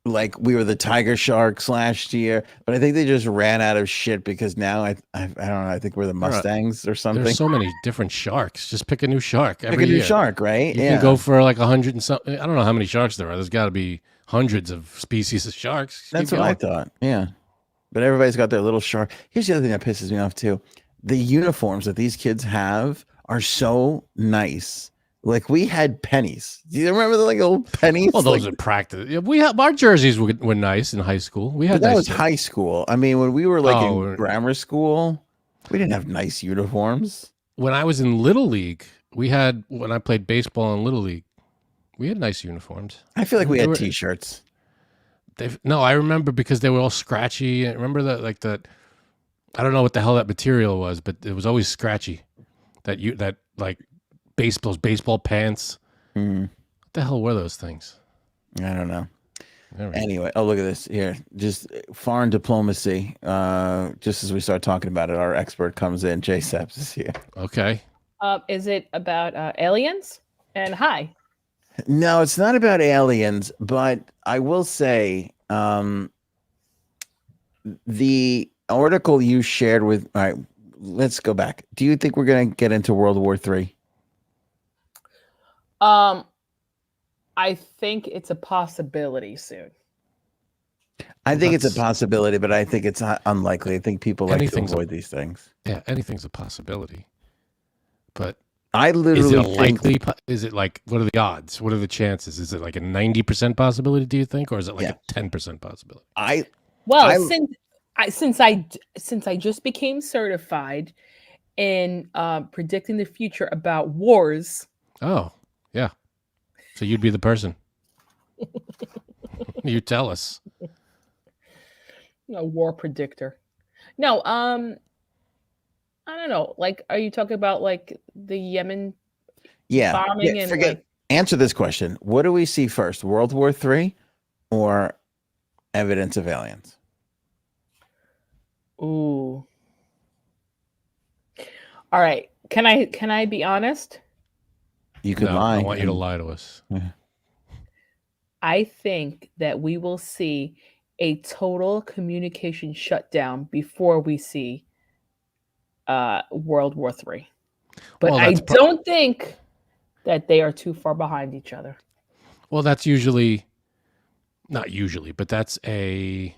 like we were the Tiger Sharks last year, but I think they just ran out of shit because now I don't know. I think we're the Mustangs or something. There's so many different sharks. Just pick a new shark every year. Pick a new shark, right? You can go for like 100 and something. I don't know how many sharks there are. There's got to be hundreds of species of sharks. That's what I thought. Yeah. But everybody's got their little shark. Here's the other thing that pisses me off too. The uniforms that these kids have are so nice. Like we had pennies. Do you remember the old pennies? Well, those are practice. Yeah, we have our jerseys were nice in high school. We had that was high school. I mean, when we were in grammar school, we didn't have nice uniforms. When I was in Little League, when I played baseball in Little League, we had nice uniforms. I feel like we had t-shirts. No, I remember because they were all scratchy. I remember that I don't know what the hell that material was, but it was always scratchy. That baseball pants. Mm, What the hell were those things? I don't know. Anyway, oh, look at this here. Just foreign diplomacy. Just as we start talking about it, our expert comes in. Jay Seps is here. Okay. Is it about aliens? And hi. No, it's not about aliens, but I will say the article you shared with. All right, let's go back. Do you think we're going to get into World War III? I think it's a possibility soon. I think it's a possibility, but I think it's unlikely. I think people like to avoid these things. Yeah, anything's a possibility. But I literally is it likely? Is it like, what are the odds? What are the chances? Is it like a 90% possibility, do you think? Or is it like a 10% possibility? Since I just became certified in predicting the future about wars. Oh, yeah. So you'd be the person. You tell us. A war predictor. No, I don't know. Like, are you talking about like the Yemen bombing? Yeah, forget. Answer this question. What do we see first, World War III or evidence of aliens? Ooh. All right. Can I be honest? You could lie. I want you to lie to us. Yeah. I think that we will see a total communication shutdown before we see World War III. But I don't think that they are too far behind each other. Well, that's not usually, but that's a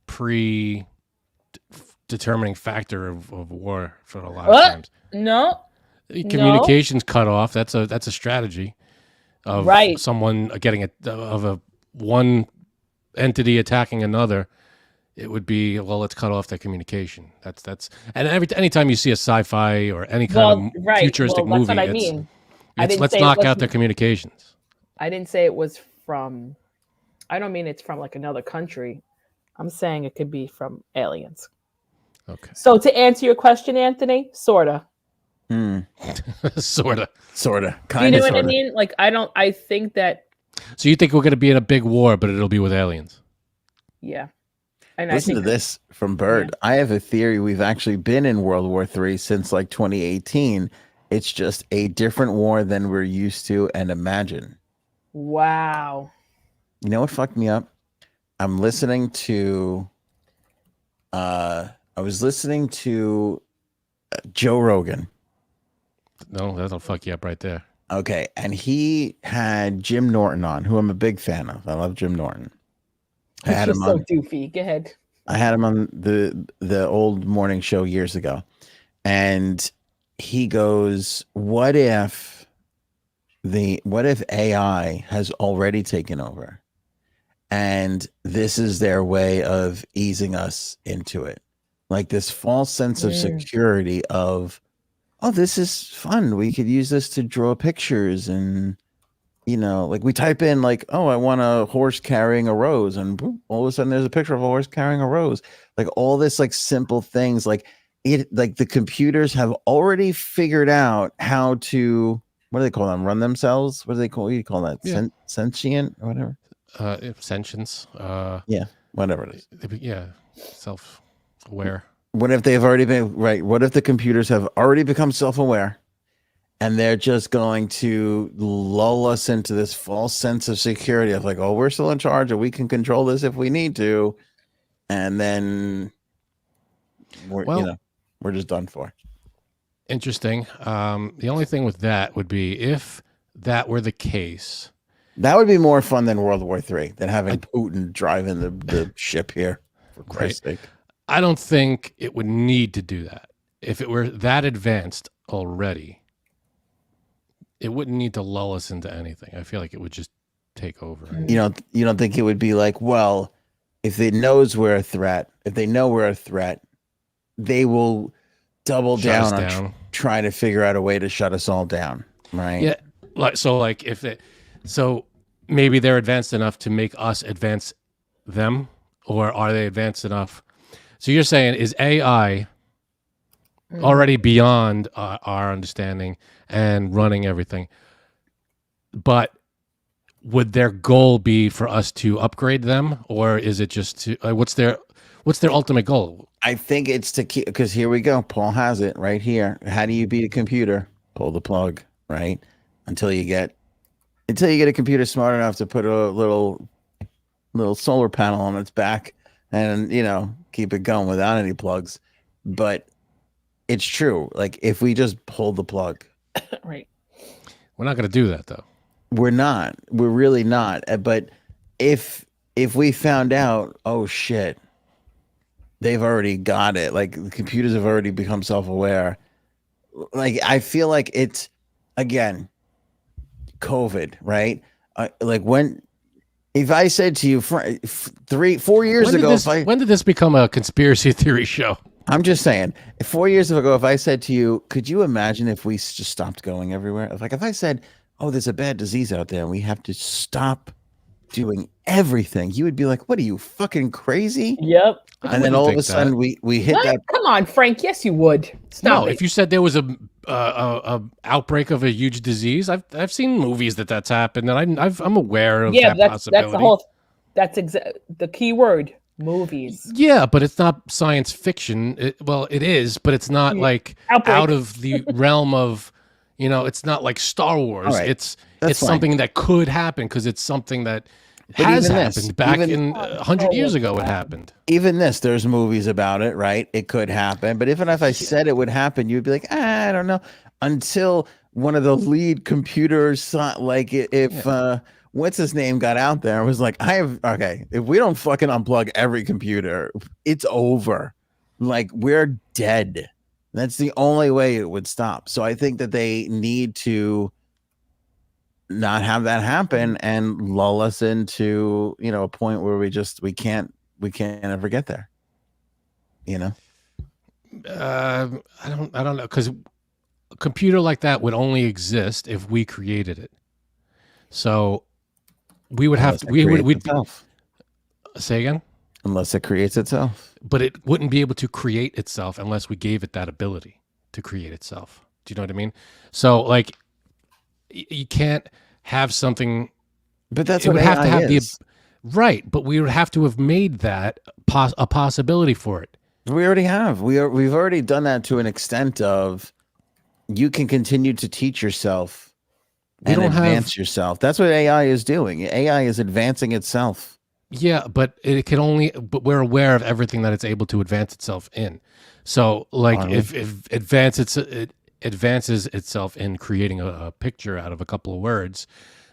pre-determining factor of war for a lot of times. No. Communications cut off. That's a strategy of someone getting one entity attacking another. It would be, well, let's cut off their communication. That's and anytime you see a sci-fi or any kind of futuristic movie, that's what I mean. Let's knock out their communications. I didn't say it was from. I don't mean it's from like another country. I'm saying it could be from aliens. Okay. So to answer your question, Anthony, sorta. Sorta. Kind of. You know what I mean? Like I think that. So you think we're going to be in a big war, but it'll be with aliens? Yeah. And listen to this from Bird. Yeah. I have a theory. We've actually been in World War III since like 2018. It's just a different war than we're used to and imagine. Wow. You know what fucked me up? I'm listening to. I was listening to Joe Rogan. No, that'll fuck you up right there. Okay, and he had Jim Norton on, who I'm a big fan of. I love Jim Norton. I had him on. So doofy. Go ahead. I had him on the old morning show years ago, and he goes, "What if AI has already taken over, and this is their way of easing us into it, like this false sense of security of." Oh, this is fun. We could use this to draw pictures and, like we type in like, oh, I want a horse carrying a rose. And boop, all of a sudden there's a picture of a horse carrying a rose. Like all this like simple things, like the computers have already figured out how to, what do they call them? Run themselves? What do you call that? Yeah. Sentient or whatever? Sentience. Yeah, whatever it is. Yeah, self-aware. What if they've already been What if the computers have already become self-aware and they're just going to lull us into this false sense of security of like, oh, we're still in charge and we can control this if we need to. And then we're just done for. Interesting. The only thing with that would be if that were the case. That would be more fun than World War III, than having Putin driving the ship here, for Christ's sake. I don't think it would need to do that. If it were that advanced already, it wouldn't need to lull us into anything. I feel like it would just take over. You don't think it would be like, well, if it knows we're a threat, they will double down on trying to figure out a way to shut us all down, right? Yeah. So maybe they're advanced enough to make us advance them, or are they advanced enough? So you're saying, is AI already beyond our understanding and running everything. But would their goal be for us to upgrade them, or is it just to what's their ultimate goal? I think it's to keep, because here we go. Paul has it right here. How do you beat a computer? Pull the plug, right? Until you get a computer smart enough to put a little solar panel on its back and, keep it going without any plugs. But it's true. Like, if we just pull the plug, right. We're not going to do that, though. We're not. We're really not. But if we found out, oh shit, they've already got it. Like, the computers have already become self-aware. Like, I feel like it's, again, COVID, right? If I said to you 4 years ago, when did this become a conspiracy theory show? I'm just saying, 4 years ago, if I said to you, could you imagine if we just stopped going everywhere? Like, if I said, oh, there's a bad disease out there and we have to stop doing everything, you would be like, what are you, fucking crazy? Yep. And then all of a sudden we hit that. Come on, Frank. Yes, you would. Stop it. If you said there was a outbreak of a huge disease, I've seen movies that's happened, and I'm aware of that possibility. That's the key word. Movies. Yeah, but it's not science fiction. It is, but it's not like out of the realm of, it's not like Star Wars. Right. It's something that could happen because it's something that has happened back in 100 years ago. It happened. Even there's movies about it, right? It could happen. But even if I said it would happen, you'd be like, I don't know. Until one of the lead computers, like what's his name, got out there and was like, if we don't fucking unplug every computer, it's over. Like, we're dead. That's the only way it would stop. So I think that they need to not have that happen and lull us into, a point where we can't ever get there. I don't know, because a computer like that would only exist if we created it. So we would have to. We'd say again. Unless it creates itself. But it wouldn't be able to create itself unless we gave it that ability to create itself. Do you know what I mean? So, like, you can't have something. But that's what AI is. Right, but we would have to have made that a possibility for it. We already have. We've already done that to an extent of you can continue to teach yourself and advance yourself. That's what AI is doing. AI is advancing itself. Yeah, but but we're aware of everything that it's able to advance itself in. So, like, if it advances itself in creating a picture out of a couple of words,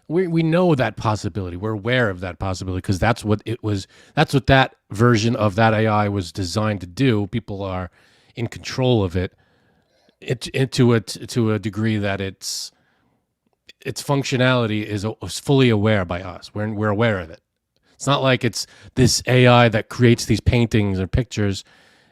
we know that possibility. We're aware of that possibility because that's what it was. That's what that version of that AI was designed to do. People are in control of it, to a degree that its functionality is fully aware by us. We're aware of it. It's not like it's this AI that creates these paintings or pictures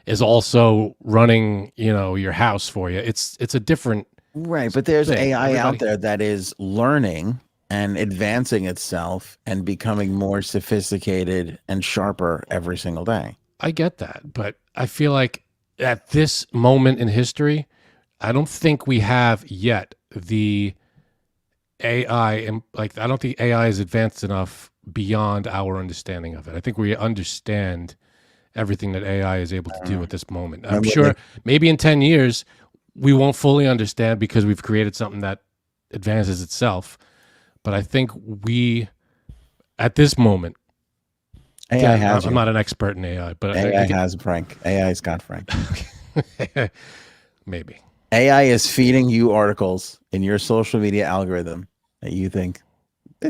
is also running, your house for you. It's a different right. But there's AI out there that is learning and advancing itself and becoming more sophisticated and sharper every single day. I get that, but I feel like at this moment in history, I don't think we have yet the AI, and like I don't think AI is advanced enough beyond our understanding of it. I think we understand everything that AI is able to do at this moment. I'm sure maybe in 10 years we won't fully understand because we've created something that advances itself. But I think at this moment, AI has. I'm not an expert in AI, but AI has Frank. AI's got Frank. Maybe. AI is feeding you articles in your social media algorithm that you think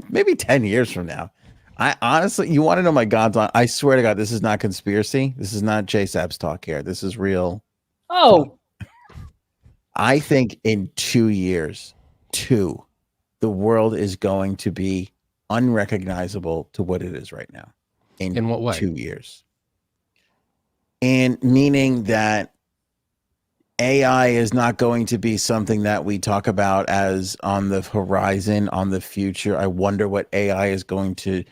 maybe 10 years from now. I honestly, you want to know my God's on? I swear to God, this is not conspiracy. This is not J Sab's talk here. This is real. Oh, I think in 2 years, the world is going to be unrecognizable to what it is right now. In what way? 2 years. And meaning that AI is not going to be something that we talk about as on the horizon, on the future. I wonder how AI is going to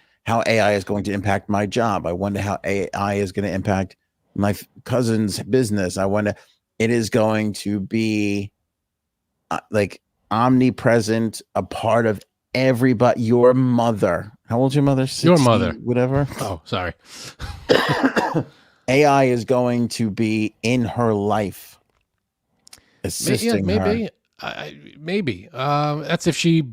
impact my job. I wonder how AI is going to impact my cousin's business. I wonder, it is going to be like omnipresent, a part of everybody. Your mother. How old's your mother? 60, your mother. Whatever. Oh, sorry. AI is going to be in her life, assisting maybe. her. Maybe. That's if she.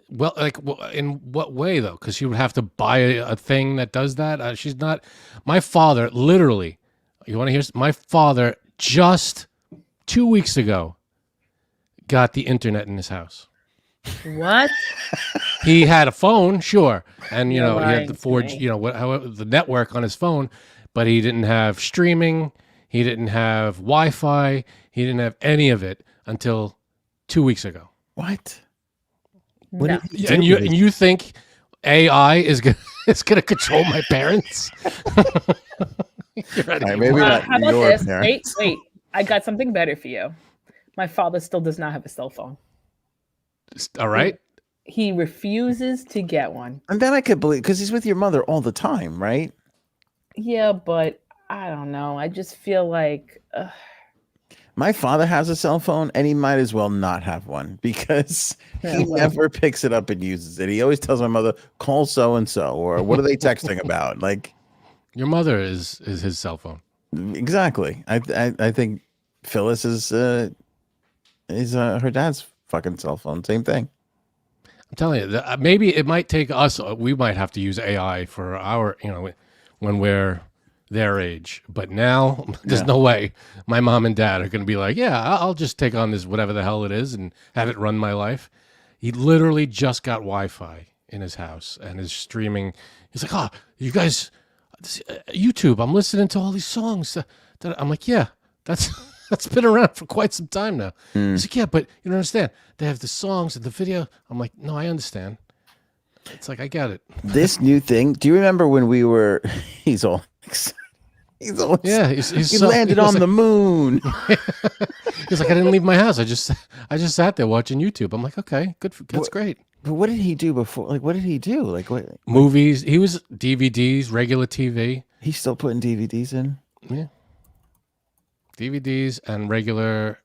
Well, like, in what way though? Because she would have to buy a thing that does that. She's not. My father, literally. You want to hear? My father just 2 weeks ago got the internet in his house. What? He had a phone, sure, and he had the 4G, however the network on his phone, but he didn't have streaming. He didn't have Wi-Fi. He didn't have any of it until 2 weeks ago. What? No. And you think AI is gonna control my parents? Right, maybe not how about your this? parents. Wait. I got something better for you. My father still does not have a cell phone. All right. He refuses to get one. And then I could believe, because he's with your mother all the time, right? Yeah, but I don't know. I just feel like my father has a cell phone, and he might as well not have one, because he never picks it up and uses it. He always tells my mother, call so and so, or what are they texting about? Like, your mother is his cell phone. Exactly. I think Phyllis is her dad's fucking cell phone. Same thing. I'm telling you, maybe it might take us. We might have to use AI for our, when we're their age. But now there's no way my mom and dad are going to be like, yeah, I'll just take on this whatever the hell it is and have it run my life. He literally just got Wi-Fi in his house and is streaming. He's like, oh, you guys, YouTube, I'm listening to all these songs. I'm like, yeah, that's been around for quite some time now. He's like, yeah, but you don't understand. They have the songs and the video. I'm like, no, I understand. It's like, I get it. This new thing. Do you remember when we were? He's all excited. Yeah, he landed on the moon. He's like, I didn't leave my house. I just sat there watching YouTube. I'm like, okay, good. That's great. But what did he do before? Like, what did he do? Like, what? Movies. He was DVDs, regular TV. He's still putting DVDs in. Yeah. DVDs and regular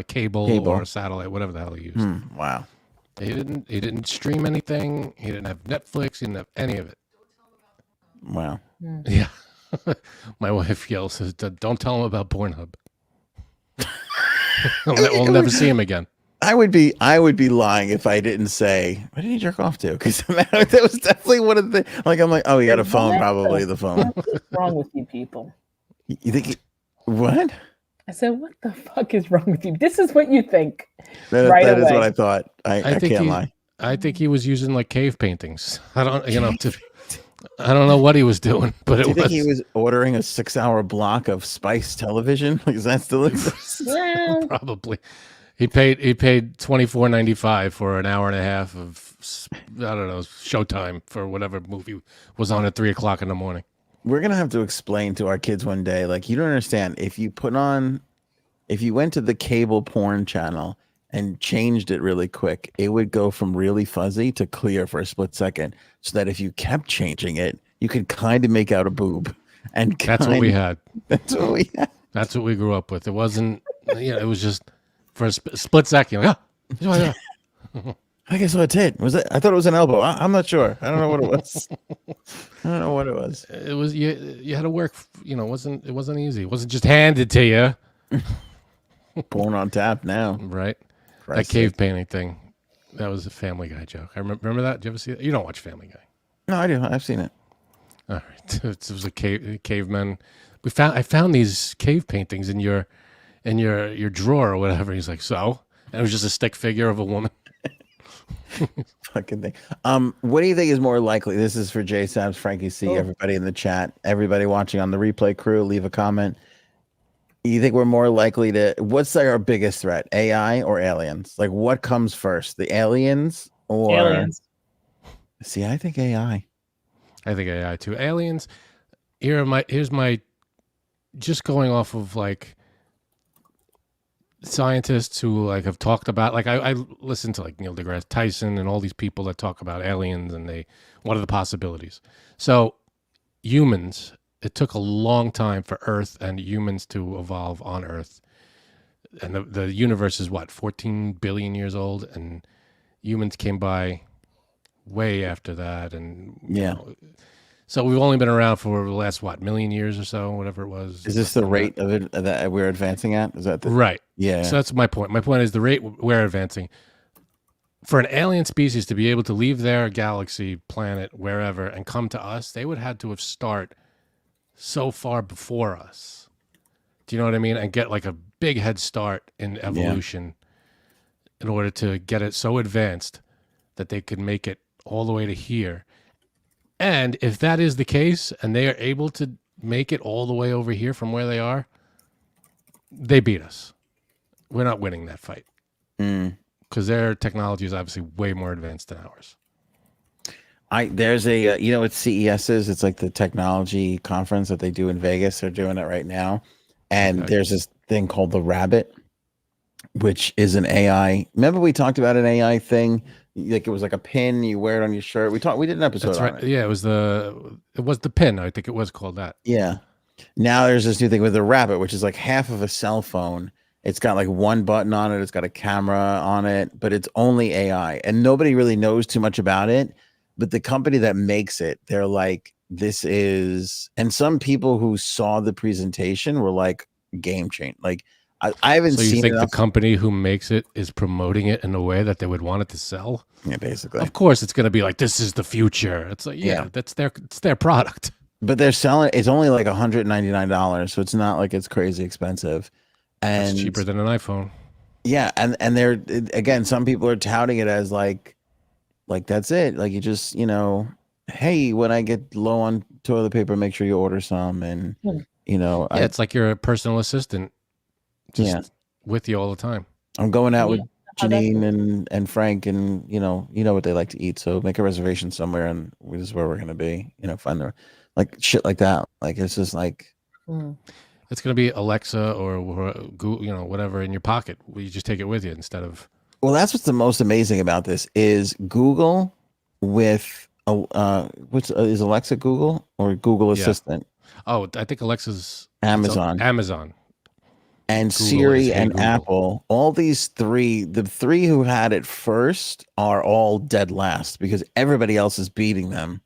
cable or satellite, whatever the hell he used. Wow. He didn't stream anything. He didn't have Netflix. He didn't have any of it. Wow. Yeah. My wife yells, says, "Don't tell him about Pornhub." We'll never see him again. I would be lying if I didn't say, what did he jerk off to? Because that was definitely one of the, like, I'm like, oh, he had a phone, probably the phone. What's wrong with you people? You think, what? I said, what the fuck is wrong with you? This is what you think. That is what I thought. I can't lie. I think he was using like cave paintings. I don't know what he was doing, but Do you think he was ordering a 6-hour block of Spice television? Like, does that still exist? Well, probably. He paid $24.95 for an hour and a half of, I don't know, Showtime for whatever movie was on at 3:00 in the morning. We're gonna have to explain to our kids one day, like, you don't understand. If you went to the cable porn channel and changed it really quick, it would go from really fuzzy to clear for a split second, so that if you kept changing it, you could kind of make out a boob. And that's what we had. That's what we had. That's what we grew up with. It wasn't, it was just for a split second. Like, I guess what's it was it? I thought it was an elbow. I'm not sure. I don't know what it was. It was you had to work. It wasn't easy. It wasn't just handed to you. Porn on tap now, right? That cave painting thing. That was a Family Guy joke. I remember that. Did you ever see it? You don't watch Family Guy. No, I do. I've seen it. All right. It was a caveman. I found these cave paintings in your drawer or whatever. He's like, so? And it was just a stick figure of a woman. Fucking thing. What do you think is more likely? This is for J Sabs, Frankie C, everybody in the chat, everybody watching on the replay crew, leave a comment. You think we're more likely to, what's our biggest threat, AI or aliens? Like, what comes first, the aliens or aliens? See, I think AI. I think AI too. Aliens. Here's my just going off of like scientists who like have talked about, like I listen to like Neil deGrasse Tyson and all these people that talk about aliens and what are the possibilities. So humans it took a long time for Earth and humans to evolve on Earth. And the universe is what, 14 billion years old, and humans came by way after that. And so we've only been around for the last million years or so, whatever it was. Is this the rate of it that we're advancing at? Is that right? Yeah. So that's my point. My point is the rate we're advancing. For an alien species to be able to leave their galaxy, planet, wherever, and come to us, they would have to have start so far before us. Do you know what I mean? And get like a big head start in evolution in order to get it so advanced that they could make it all the way to here. And if that is the case, and they are able to make it all the way over here from where they are, they beat us. We're not winning that fight. Because their technology is obviously way more advanced than ours. There's a you know what CES is? It's like the technology conference that they do in Vegas. They're doing it right now, and there's this thing called the Rabbit, which is an AI. Remember we talked about an AI thing? Like it was like a pin you wear it on your shirt. We did an episode. That's right. On it. Yeah, it was the pin. I think it was called that. Yeah. Now there's this new thing with the Rabbit, which is like half of a cell phone. It's got like one button on it. It's got a camera on it, but it's only AI, and nobody really knows too much about it. But the company that makes it, they're like, this is, and some people who saw the presentation were like, game change. Like I haven't seen. So you think the company who makes it is promoting it in a way that they would want it to sell? Yeah, basically. Of course, it's going to be like, this is the future. It's like, it's their product. But they're selling. It's only like $199, so it's not like it's crazy expensive. And it's cheaper than an iPhone. Yeah, and they're, again, some people are touting it as like that's it. Like you just, hey, when I get low on toilet paper, make sure you order some, and it's like you're a personal assistant, just with you all the time. I'm going out with Janine and Frank, and you know what they like to eat, so make a reservation somewhere, and this is where we're gonna be. Find the like shit like that. Like it's just like. It's going to be Alexa or Google, whatever in your pocket. You just take it with you instead of. Well, that's what's the most amazing about this is Google with which is Alexa Google or Google Assistant? Oh, I think Alexa's Amazon. Amazon. And Google Siri and Google. Apple, all these three, the three who had it first are all dead last because everybody else is beating them.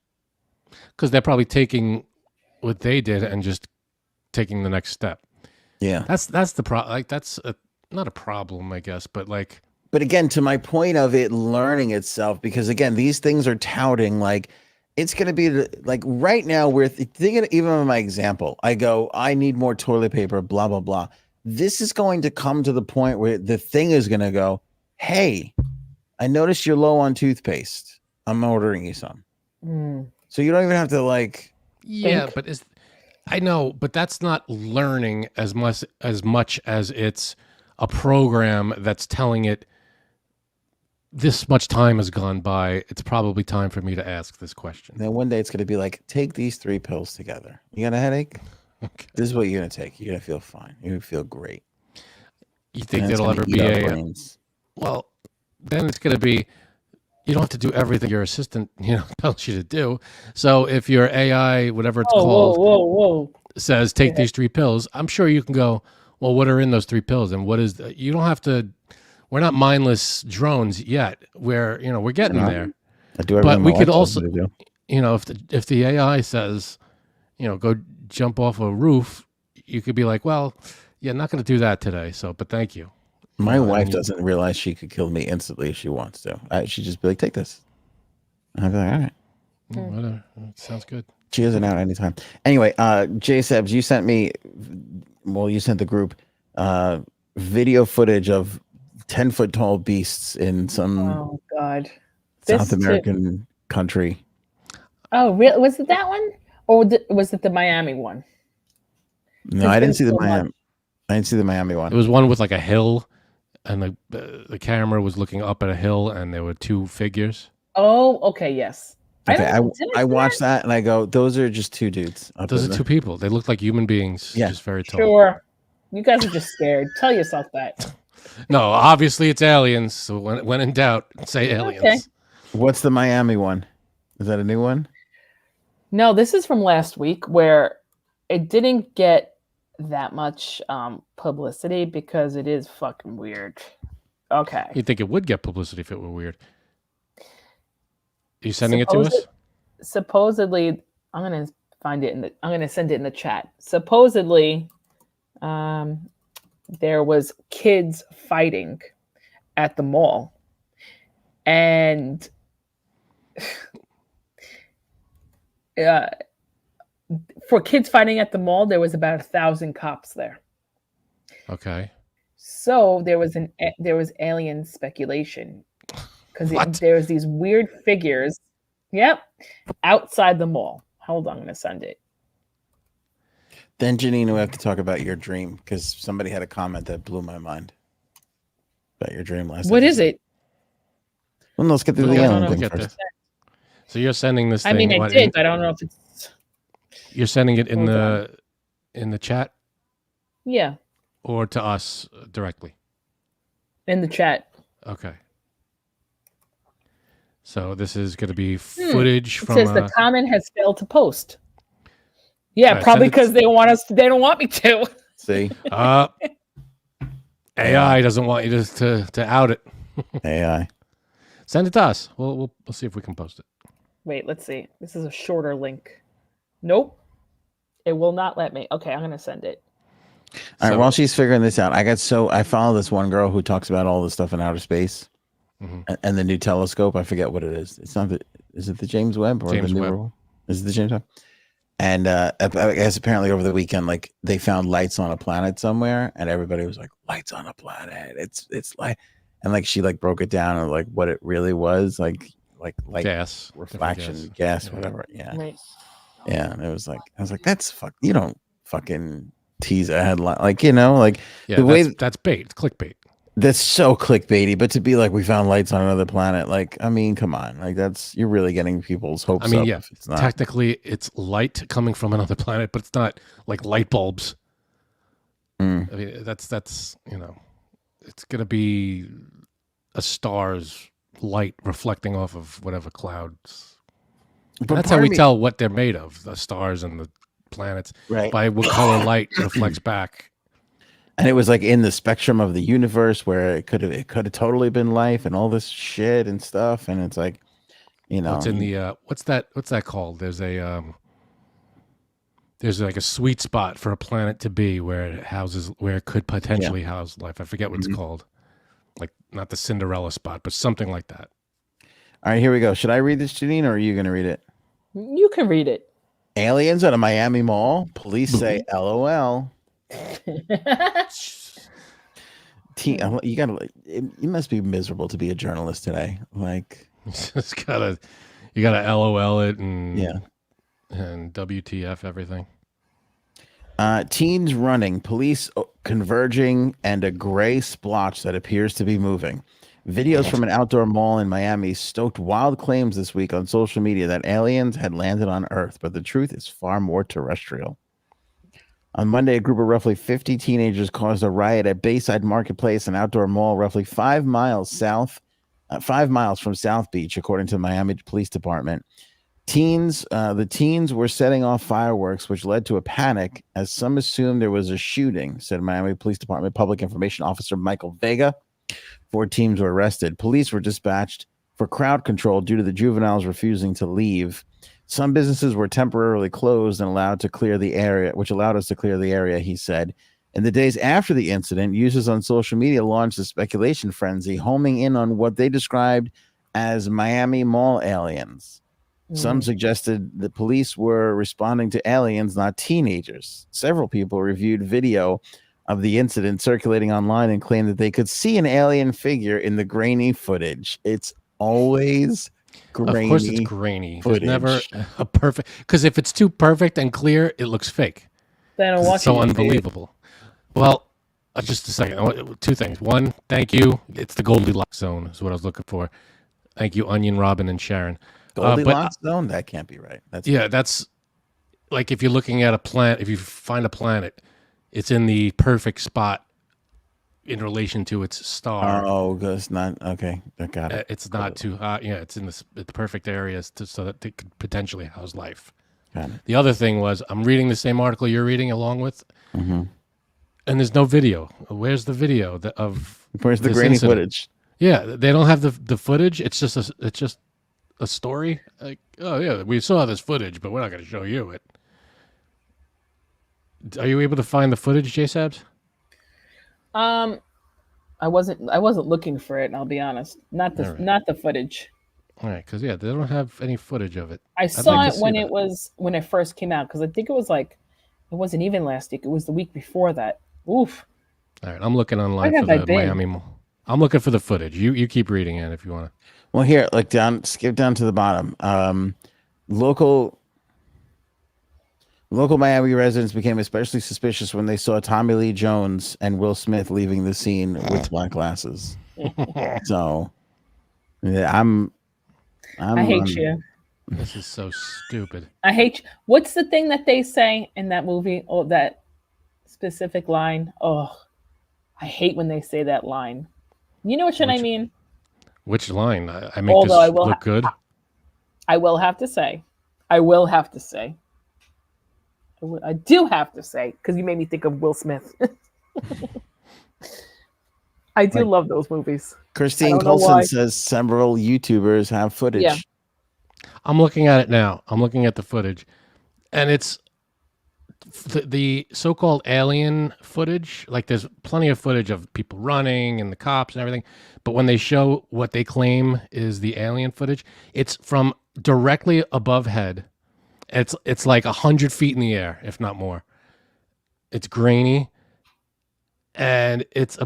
Because they're probably taking what they did and just taking the next step. Yeah, that's the problem. Like that's not a problem, I guess, but like. But again, to my point of it learning itself, because again, these things are touting like it's going to be like right now. We're thinking even of my example. I go, I need more toilet paper. Blah blah blah. This is going to come to the point where the thing is going to go, hey, I noticed you're low on toothpaste. I'm ordering you some. So you don't even have to like. Yeah, think. But I know, but that's not learning as much as it's a program that's telling it this much time has gone by. It's probably time for me to ask this question. Then one day it's going to be like, take these 3 pills together. You got a headache? Okay. This is what you're going to take. You're going to feel fine. You're going to feel great. You think that'll ever be well, then it's going to be, you don't have to do everything your assistant, tells you to do. So if your AI, whatever it's called, says take these 3 pills, I'm sure you can go, well, what are in those 3 pills, and what is? You don't have to. We're not mindless drones yet. We're getting there. I do but we could also, if the AI says, go jump off a roof, you could be like, well, yeah, not going to do that today. So, but thank you. My wife doesn't realize she could kill me instantly if she wants to. She'd just be like, take this. And I'd be like, all right. Whatever. Sounds good. She isn't out anytime. Anyway, J-Sebs, you sent the group video footage of 10-foot tall beasts in some South American country. Oh, really? Was it that one? Or was it the Miami one? No, I didn't see the Miami. I didn't see the Miami one. It was one with like a hill, and the camera was looking up at a hill, and there were 2 figures. Oh, okay, yes. Okay, I watched that, and I go, those are just 2 dudes. Those are 2 people. They look like human beings, just very tall. Sure. You guys are just scared. Tell yourself that. No, obviously it's aliens. So when in doubt, say aliens. Okay. What's the Miami one? Is that a new one? No, this is from last week where it didn't get that much publicity because it is fucking weird. Okay. You'd think it would get publicity if it were weird. Are you sending it to us? Supposedly, I'm gonna find it I'm gonna send it in the chat. Supposedly, there was kids fighting at the mall, and for kids fighting at the mall, there was about 1,000 cops there. Okay. So there was alien speculation because there was these weird figures. Yep, outside the mall. Hold on, I'm gonna send it. Then Janine, we have to talk about your dream because somebody had a comment that blew my mind about your dream last. What is it? Well, let's get through the alien thing first. So you're sending this thing. I mean, I did, but I don't know if it's. You're sending it in the chat. Yeah. Or to us directly. In the chat. Okay. So this is going to be footage from. It says the comment has failed to post. Yeah, right, probably because they don't want me to. See. AI doesn't want you to out it. AI. Send it to us. We'll see if we can post it. Wait, let's see. This is a shorter link. Nope. It will not let me. Okay, I'm gonna send it. All right, while she's figuring this out, I follow this one girl who talks about all the stuff in outer space and the new telescope. I forget what it is. It's not is it the James Webb or James the Webb. Webb? Is it the James Webb? And I guess apparently over the weekend, like they found lights on a planet somewhere, and everybody was like, "Lights on a planet? It's light." And like she like broke it down and like what it really was, like light gas, reflection, gas, whatever. Yeah, right. Yeah. And it was like I was like, "That's fuck. You don't fucking tease a headline, like the way that's bait. It's clickbait. That's so clickbaity. But to be like, we found lights on another planet, like, I mean, come on, like you're really getting people's hopes. I mean, up yeah, if it's not. Technically, it's light coming from another planet, but it's not like light bulbs. I mean, that's it's gonna be a star's light reflecting off of whatever clouds. That's how we tell what they're made of, the stars and the planets, right? By what color light reflects back. And it was like in the spectrum of the universe where it could have totally been life and all this shit and stuff. And it's like, it's in the what's that called? There's like a sweet spot for a planet to be where it could potentially house life. I forget what it's called. Like not the Cinderella spot, but something like that. All right, here we go. Should I read this, Janine, or are you going to read it? You can read it. Aliens at a Miami mall. Police say LOL. You gotta. It must be miserable to be a journalist today. Like, you gotta LOL it and WTF everything. Teens running, police converging, and a gray splotch that appears to be moving. Videos from an outdoor mall in Miami stoked wild claims this week on social media that aliens had landed on Earth, but the truth is far more terrestrial. On Monday, a group of roughly 50 teenagers caused a riot at Bayside Marketplace, an outdoor mall roughly 5 miles from South Beach, according to the Miami Police Department. The teens were setting off fireworks, which led to a panic as some assumed there was a shooting, said Miami Police Department Public Information Officer Michael Vega. 4 teens were arrested. Police were dispatched for crowd control due to the juveniles refusing to leave. Some businesses were temporarily closed and allowed to clear the area, which allowed us to clear the area, he said. In the days after the incident, users on social media launched a speculation frenzy, homing in on what they described as Miami mall aliens. Some suggested the police were responding to aliens, not teenagers. Several people reviewed video of the incident circulating online and claimed that they could see an alien figure in the grainy footage. It's always grainy. Of course it's grainy. Footage. There's never a perfect, because if it's too perfect and clear, it looks fake. Then it's so unbelievable. Well, just a second. 2 things. One, thank you. It's the Goldilocks zone is what I was looking for. Thank you, Onion, Robin, and Sharon. Goldilocks zone? That can't be right. That's like if you're looking at a planet, if you find a planet, it's in the perfect spot in relation to its star. Oh, it's not okay. I got it. It's not too hot. Yeah, it's in the perfect areas so that it could potentially house life. The other thing was I'm reading the same article you're reading along with, Mm-hmm. and there's no video. Where's the video of Where's the this grainy incident? footage? Yeah, they don't have the footage. It's just a story. Like, oh yeah, we saw this footage, but we're not going to show you it. Are you able to find the footage, J-Sabs? I wasn't looking for it. I'll be honest. Not the footage. All right, because yeah, they don't have any footage of it. I saw it when it first came out, because I think it was like, it wasn't even last week. It was the week before that. Oof. All right, I'm looking online for the Miami Mall. I'm looking for the footage. You keep reading it if you want to. Well, here, like skip down to the bottom. Local Miami residents became especially suspicious when they saw Tommy Lee Jones and Will Smith leaving the scene with black glasses. So, yeah, I hate you. This is so stupid. I hate you. What's the thing that they say in that movie? Oh, that specific line. Oh, I hate when they say that line. You know what I mean? Which line? I make this look good? I will have to say. I do have to say, because you made me think of Will Smith. I do love those movies. Christine Coulson says several YouTubers have footage. Yeah. I'm looking at it now. I'm looking at the footage, and it's the so-called alien footage. Like, there's plenty of footage of people running and the cops and everything, but when they show what they claim is the alien footage, it's from directly above head. It's like 100 feet in the air, if not more. It's grainy, and it's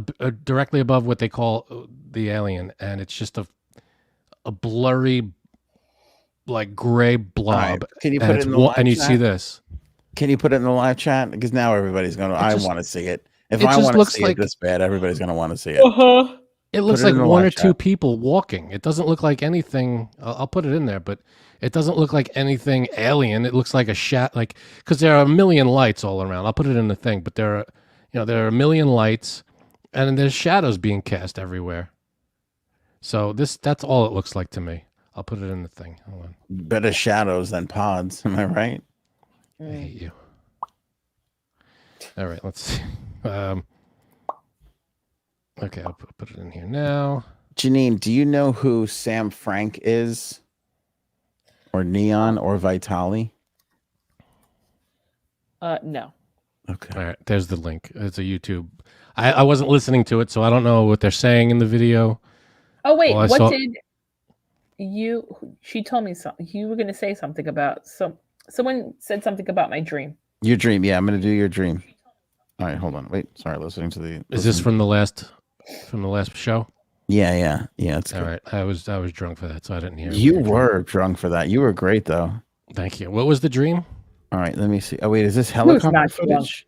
directly above what they call the alien, and it's just a blurry, like, gray blob. Right. Can you put it in the live and you chat? see this? Can you put it in the live chat? Because now everybody's going to. I want to see it. If I want to see it this bad, everybody's going to want to see it. Uh-huh. It looks like one or two people walking. It doesn't look like anything. I'll put it in there, but it doesn't look like anything alien. It looks like a because there are a million lights all around. I'll put it in the thing, but there are a million lights, and there's shadows being cast everywhere. So that's all it looks like to me. I'll put it in the thing. Hold on. Better shadows than pods. Am I right? I hate you. All right, let's see. Okay, I'll put it in here now. Janine, do you know who Sam Frank is? Or Neon or Vitali? No. Okay. All right, there's the link. It's a YouTube. I wasn't listening to it, so I don't know what they're saying in the video. Oh, wait, what did you... She told me something. You were going to say something about... Someone said something about my dream. Your dream. Yeah, I'm going to do your dream. All right, hold on. Wait, sorry, listening to the... Is this from the last show? Yeah. It's all right. I was drunk for that, so I didn't hear. You were drunk for that. You were great, though. Thank you. What was the dream? All right, let me see. Oh, wait, is this helicopter footage?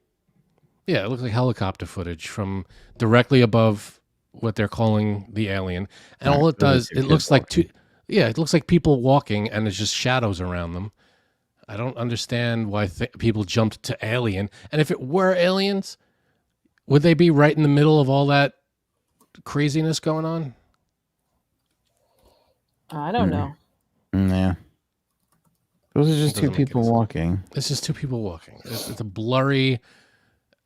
Yeah, it looks like helicopter footage from directly above what they're calling the alien. And all it does, it looks like it looks like people walking, and there's just shadows around them. I don't understand why people jumped to alien. And if it were aliens, would they be right in the middle of all that craziness going on? I don't know. Yeah. Those are just two people walking. It's just two people walking. It's a blurry...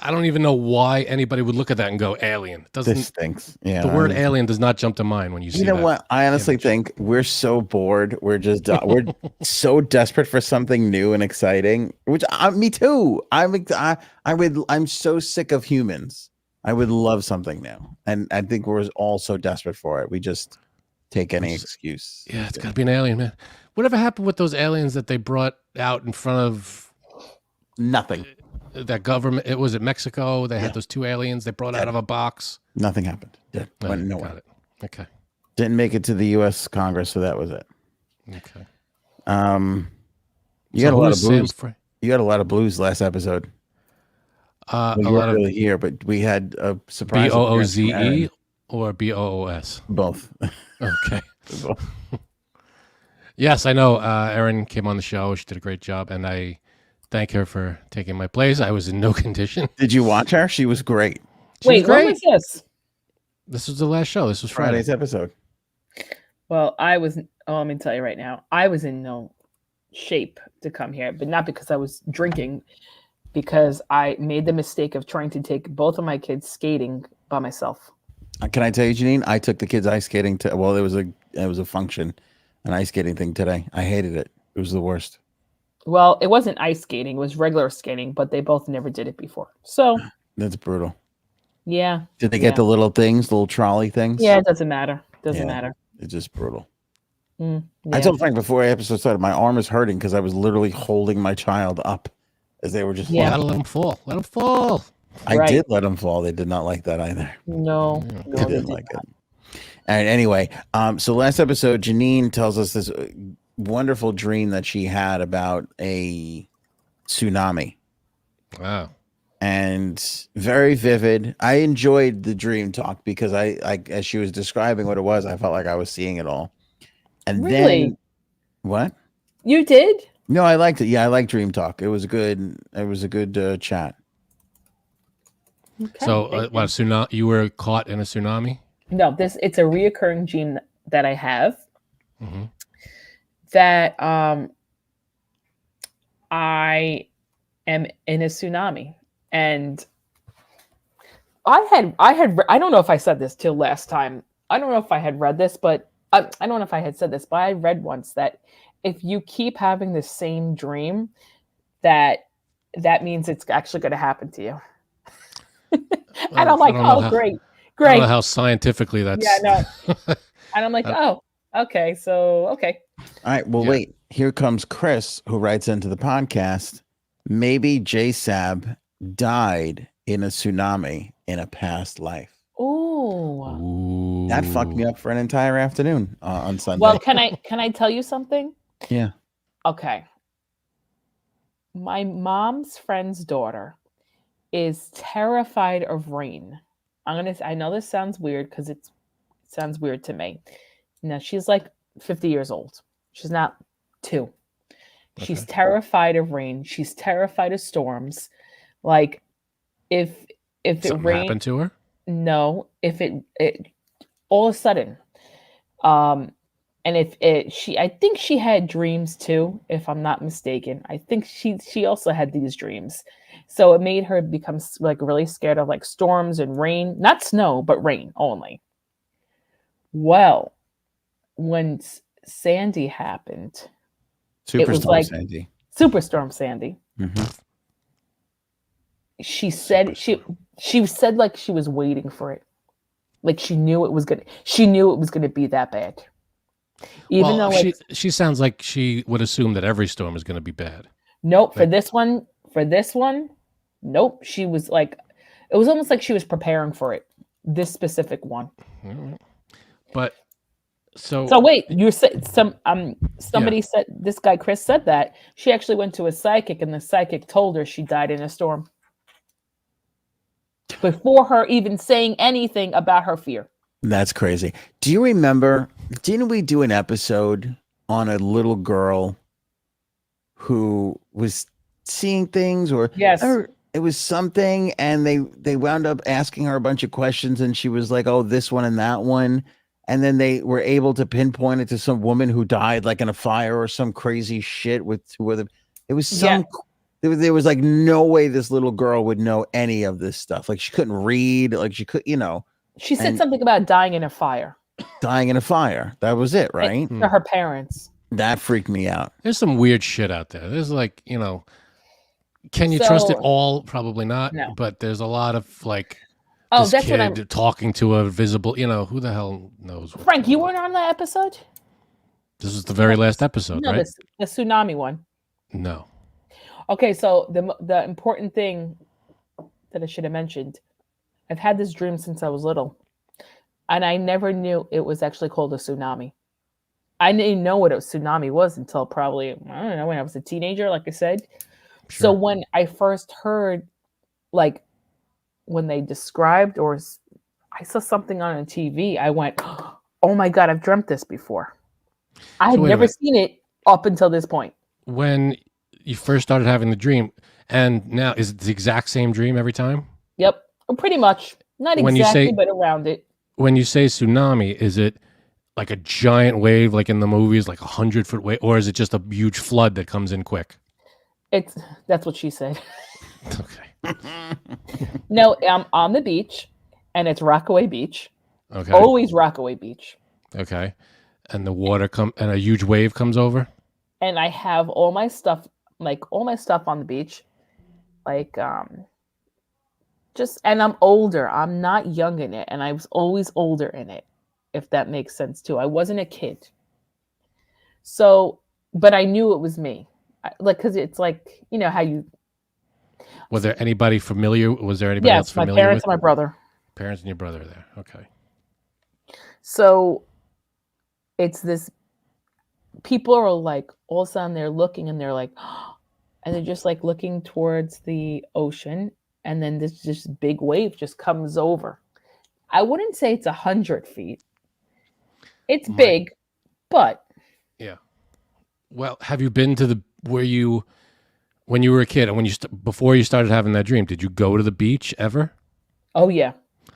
I don't even know why anybody would look at that and go alien. This stinks. Yeah. The word alien does not jump to mind when you see that. You know what? I honestly think we're so bored. We're just we're so desperate for something new and exciting. Which me too. I'm so sick of humans. I would love something new, and I think we're all so desperate for it. We just take any excuse. Yeah, it's got to be an alien, man. Whatever happened with those aliens that they brought out in front of? Nothing. That government, it was at Mexico. They had those two aliens they brought out of a box. Nothing happened. Went nowhere. Got it. Okay. Didn't make it to the U.S. Congress, so that was it. Okay. You got a lot of blues. You got a lot of blues last episode. A lot of really here, but we had a surprise. BOOZE or BOOS? Both. Okay. Yes, I know. Erin came on the show. She did a great job, and I thank her for taking my place. I was in no condition. Did you watch her? She was great. Wait, when was this? This was the last show. This was Friday's episode. Well, let me tell you right now. I was in no shape to come here, but not because I was drinking, because I made the mistake of trying to take both of my kids skating by myself. Can I tell you, Janine? I took the kids ice skating to. Well, it was a function, an ice skating thing today. I hated it. It was the worst. Well, it wasn't ice skating; it was regular skating. But they both never did it before, so that's brutal. Yeah. Did they get the little things, little trolley things? Yeah, it doesn't matter. Doesn't matter. It's just brutal. Yeah. I told Frank before the episode started, my arm is hurting because I was literally holding my child up as they were just. Yeah, let them fall. Let them fall. I did let them fall. They did not like that either. No, they didn't like it. And anyway, so last episode, Janine tells us this wonderful dream that she had about a tsunami. Wow. And very vivid. I enjoyed the dream talk because I as she was describing what it was, I felt like I was seeing it all. And then what? You did? No, I liked it. Yeah, I like dream talk. It was good. It was a good chat. Okay. So, what tsunami? You were caught in a tsunami? No, it's a reoccurring dream that I have. Mm-hmm. That I am in a tsunami. And I don't know if I said this till last time. I don't know if I had read this, but I don't know if I had said this, but I read once that if you keep having the same dream, that means it's actually going to happen to you. And I'm like, great. I don't know how scientifically that's. Yeah, no. And I'm like, okay. So, okay. All right. Well, wait. Here comes Chris, who writes into the podcast. Maybe JSAB died in a tsunami in a past life. Ooh. That fucked me up for an entire afternoon on Sunday. Well, can I tell you something? Yeah. Okay. My mom's friend's daughter is terrified of rain. I know this sounds weird because it sounds weird to me. Now she's like 50 years old. She's not 2. Okay. She's terrified of rain. She's terrified of storms. Like if something it rained, happened to her? No, if it all of a sudden, and if I think she had dreams too, if I'm not mistaken. I think she also had these dreams, so it made her become like really scared of like storms and rain, not snow, but rain only. Well, when Sandy happened, Superstorm Sandy. Superstorm Sandy. Mm-hmm. She said she said like she was waiting for it, like she knew it was gonna be that bad. Even though she sounds like she would assume that every storm is going to be bad. Nope. For this one, nope. She was like, it was almost like she was preparing for it. This specific one. But so wait, you said somebody said, this guy Chris said that she actually went to a psychic and the psychic told her she died in a storm before her even saying anything about her fear. That's crazy. Do you remember, didn't we do an episode on a little girl who was seeing things, or yes, it was something, and they wound up asking her a bunch of questions and she was like, oh, this one and that one. And then they were able to pinpoint it to some woman who died like in a fire or some crazy shit with 2 of them. It was there was like no way this little girl would know any of this stuff. Like she couldn't read, like she could, She said something about dying in a fire. Dying in a fire. That was it, right? To her parents. That freaked me out. There's some weird shit out there. There's like, can you trust it all? Probably not. No. But there's a lot of like, that's kid what I'm talking to a visible, who the hell knows? Frank, you weren't on that episode? This is the very last episode, right? The tsunami one. No. Okay, so the important thing that I should have mentioned, I've had this dream since I was little, and I never knew it was actually called a tsunami. I didn't know what a tsunami was until probably, I don't know, when I was a teenager, like I said. Sure. So when I first heard, like, when they described or I saw something on a TV, I went, oh my God, I've dreamt this before. I had never seen it up until this point. When you first started having the dream, and now is it the exact same dream every time? Yep, pretty much. Not exactly, but around it. When you say tsunami, is it like a giant wave, like in the movies, like 100-foot wave, or is it just a huge flood that comes in quick? That's what she said. Okay. No, I'm on the beach, and it's Rockaway Beach. Okay. Always Rockaway Beach. Okay. And the water and a huge wave comes over. And I have all my stuff on the beach, like and I'm older. I'm not young in it, and I was always older in it, if that makes sense too. I wasn't a kid. So, but I knew it was me, because it's like, you know how you. Was there anybody familiar? Was there anybody else familiar? Yes, my parents and my brother. Parents and your brother are there. Okay. So, it's this. People are like, all of a sudden they're looking and they're like, and they're just like looking towards the ocean, and then this big wave just comes over. I wouldn't say it's 100 feet. It's big, but yeah. Well, have you been to when you were a kid and before you started having that dream? Did you go to the beach ever? Oh yeah.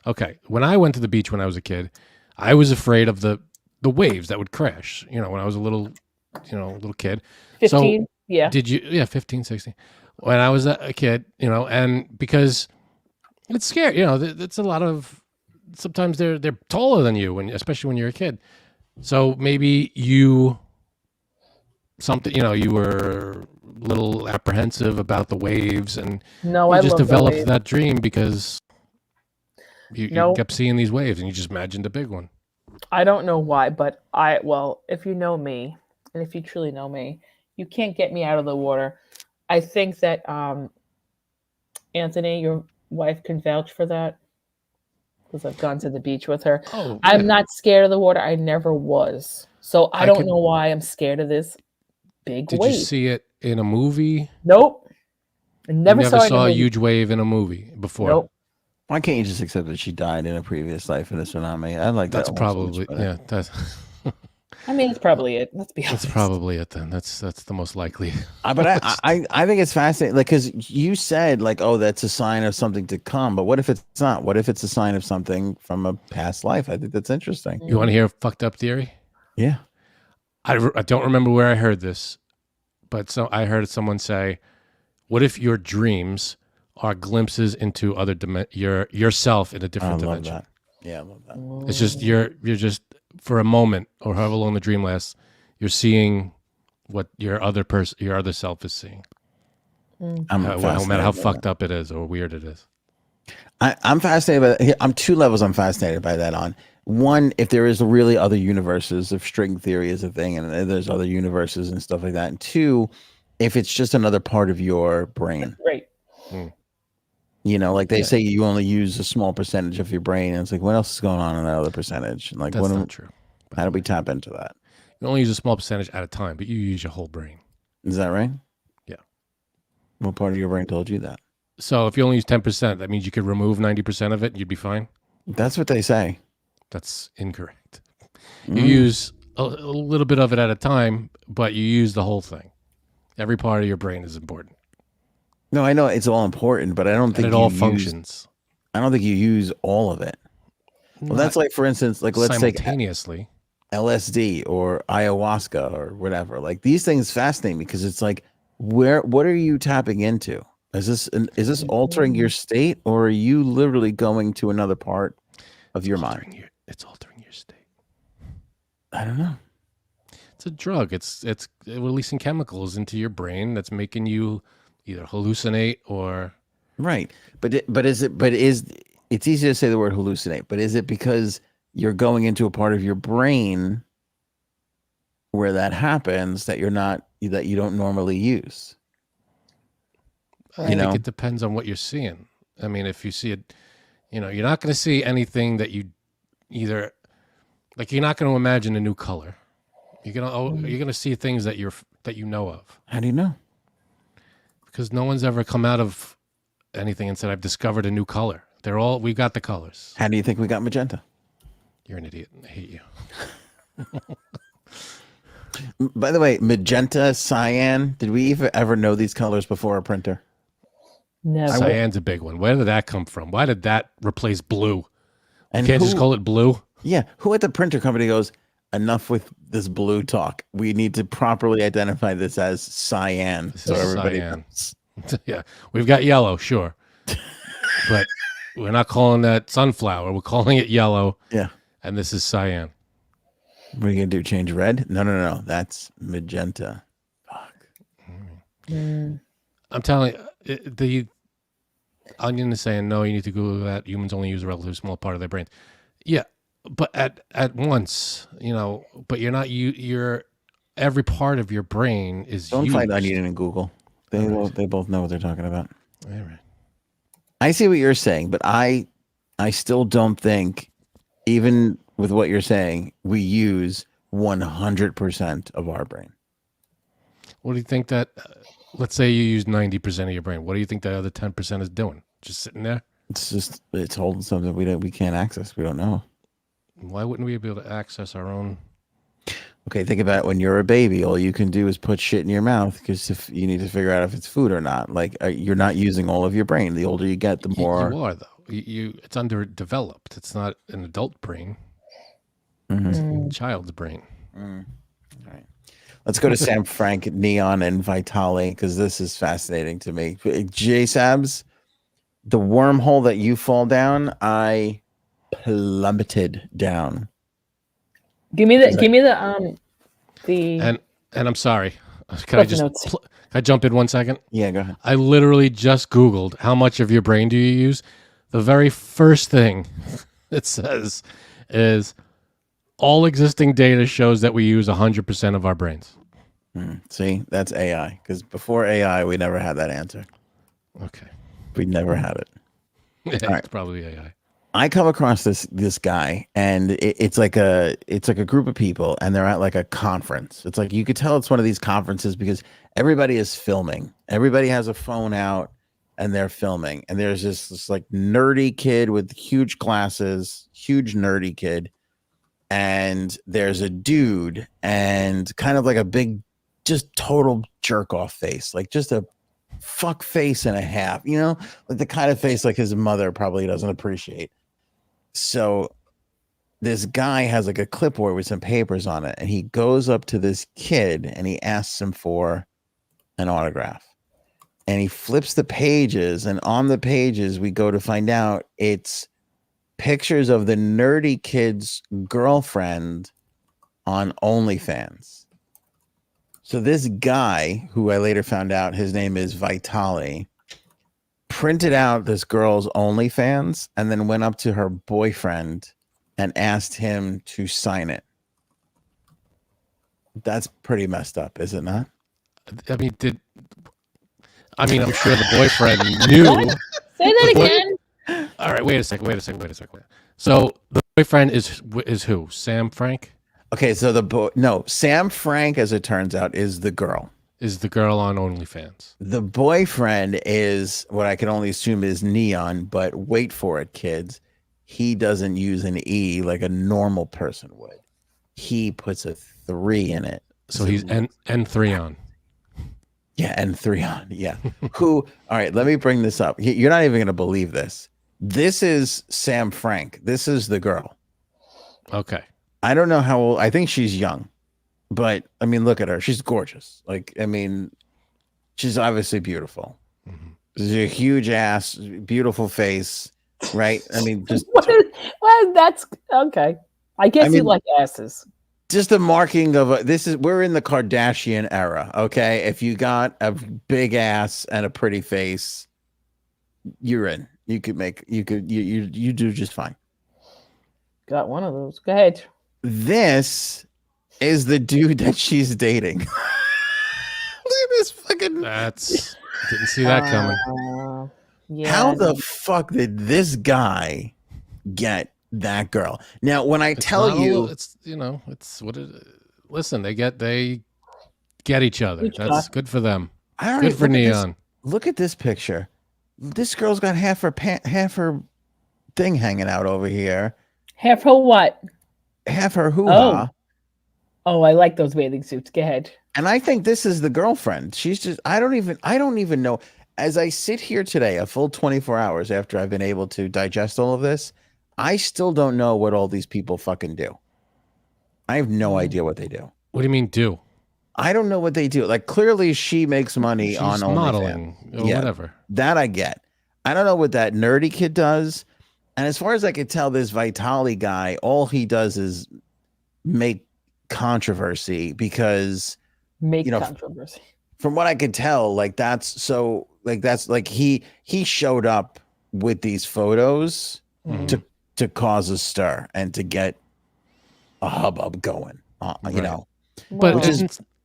Okay. When I went to the beach when I was a kid, I was afraid of the waves that would crash. You know, when I was a little kid. 15. So, yeah. Did you? Yeah, 15, 16. When I was a kid, and because it's scary, it's a lot of. Sometimes they're taller than you, especially when you're a kid. So maybe you were a little apprehensive about the waves, and No, you I just love the developed waves. that dream because you kept seeing these waves, and you just imagined a big one. I don't know why, but if you know me, and if you truly know me, you can't get me out of the water. I think that Anthony, your wife, can vouch for that, because I've gone to the beach with her. Oh, I'm yeah. not scared of the water. I never was. So I don't know why I'm scared of this big wave. Did you see it in a movie? Nope. I never You saw a huge wave in a movie before. Nope. Why can't you just accept that she died in a previous life in a tsunami? I like That's that. probably That's. I mean, it's probably it. Let's be honest. That's probably it then. That's the most likely. But I think it's fascinating, like, because you said like, oh, that's a sign of something to come. But what if it's not? What if it's a sign of something from a past life? I think that's interesting. You want to hear a fucked up theory? Yeah. I don't remember where I heard this, but I heard someone say, "What if your dreams are glimpses into other yourself in a different dimension?" That. Yeah, I love that. It's just you're just for a moment or however long the dream lasts, you're seeing what your other self is seeing. No matter how fucked up it is or weird it is. I'm fascinated by that. I'm two levels I'm fascinated by that on. One, if there is really other universes, if string theory is a thing and there's other universes and stuff like that. And two, if it's just another part of your brain. Right. Like they say you only use a small percentage of your brain. And it's like, what else is going on in that other percentage? And like, that's not true. How do we tap into that? You only use a small percentage at a time, but you use your whole brain. Is that right? Yeah. What part of your brain told you that? So if you only use 10%, that means you could remove 90% of it and you'd be fine? That's what they say. That's incorrect. You use a little bit of it at a time, but you use the whole thing. Every part of your brain is important. No, I know it's all important, but I don't think it all functions. I don't think you use all of it. Well, that's like, for instance, like let's take simultaneously LSD or ayahuasca or whatever. Like these things fascinate me because it's like, what are you tapping into? Is this altering your state, or are you literally going to another part of your mind? It's altering your state. I don't know. It's a drug. It's releasing chemicals into your brain that's making you either hallucinate or right. But it's easy to say the word hallucinate, but is it because you're going into a part of your brain where that happens that you don't normally use? I think it depends on what you're seeing. I mean, if you see it, you're not going to see anything that you either like. You're not going to imagine a new color. You're gonna see things that you know of. How do you know? Because no one's ever come out of anything and said, "I've discovered a new color." We've got the colors. How do you think we got magenta? You're an idiot. I hate you. By the way, magenta, cyan. Did we ever know these colors before a printer? No. Cyan's a big one. Where did that come from? Why did that replace blue? And you can't just call it blue? Yeah. Who at the printer company goes, enough with this blue talk. We need to properly identify this as cyan. This So is everybody cyan. knows. Yeah, we've got yellow, sure, but we're not calling that sunflower. We're calling it yellow. Yeah. And this is cyan. What are you gonna do? Change red? No. That's magenta. Fuck. I'm telling you, the Onion is saying no. You need to Google that. Humans only use a relatively small part of their brains. Yeah, but at once, But you're not you're every part of your brain is. Don't used. find Onion and Google. They both know what they're talking about. All right. I see what you're saying, but I still don't think, even with what you're saying, we use 100% of our brain. What do you think that? Let's say you use 90% of your brain. What do you think the other 10% is doing? Just sitting there? It's holding something we can't access. We don't know. Why wouldn't we be able to access our own? Okay, think about it. When you're a baby, all you can do is put shit in your mouth because if you need to figure out if it's food or not. Like you're not using all of your brain. The older you get, the more you are though. It's underdeveloped. It's not an adult brain. Mm-hmm. It's a child's brain. All right. Let's go to Sam Frank, Neon, and Vitali because this is fascinating to me. J-Sabs, the wormhole that you fall down, I plummeted down. Give me the And I'm sorry. Can I jump in 1 second? Yeah, go ahead. I literally just Googled how much of your brain do you use. The very first thing it says is all existing data shows that we use 100% of our brains. See, that's AI. Because before AI, we never had that answer. Okay. We never had it. It's right. probably AI. I come across this guy, and it's like a group of people, and they're at like a conference. It's like you could tell it's one of these conferences because everybody is filming. Everybody has a phone out, and they're filming. And there's this like nerdy kid with huge glasses, huge nerdy kid, and there's a dude, and kind of like a big, just total jerk off face, like just a fuck face and a half, like the kind of face like his mother probably doesn't appreciate. So this guy has like a clipboard with some papers on it, and he goes up to this kid and he asks him for an autograph, and he flips the pages, and on the pages we go to find out it's pictures of the nerdy kid's girlfriend on OnlyFans. So this guy, who I later found out his name is Vitali, printed out this girl's OnlyFans and then went up to her boyfriend and asked him to sign it. That's pretty messed up, is it not? I mean, I'm sure the boyfriend knew. Say that again. All right, wait a second. So the boyfriend is who? Sam Frank? Okay, so Sam Frank, as it turns out, is the girl. Is the girl on OnlyFans? The boyfriend is what I can only assume is Neon, but wait for it, kids. He doesn't use an E like a normal person would. He puts a 3 in it. So he's N3 on. Yeah, N3 on. Yeah. All right, let me bring this up. You're not even going to believe this. This is Sam Frank. This is the girl. Okay. I don't know how old. I think she's young. But I mean, look at her. She's gorgeous. Like, I mean, she's obviously beautiful. Mm-hmm. She's a huge ass, beautiful face, right? I mean, just that's okay. I guess you like asses. Just a marking of we're in the Kardashian era, okay? If you got a big ass and a pretty face, you're in. You do just fine. Got one of those. Go ahead. This is the dude that she's dating. Look at this fucking. Didn't see that coming. Yeah. How the fuck did this guy get that girl? Now, when I tell you, it's what it. Listen, they get each other. That's good for them. Good for Neon. Look at this picture. This girl's got half her thing hanging out over here. Half her what? Half her hoo-ha. Oh, I like those bathing suits. Go ahead. And I think this is the girlfriend. She's just, I don't even know. As I sit here today, a full 24 hours after I've been able to digest all of this, I still don't know what all these people fucking do. I have no idea what they do. What do you mean do? I don't know what they do. Like clearly she makes money on She's OnlyFans. modeling or whatever. That I get. I don't know what that nerdy kid does. And as far as I could tell, this Vitali guy, all he does is make controversy because controversy. From what I could tell, that's he showed up with these photos to cause a stir and to get a hubbub going. You know. But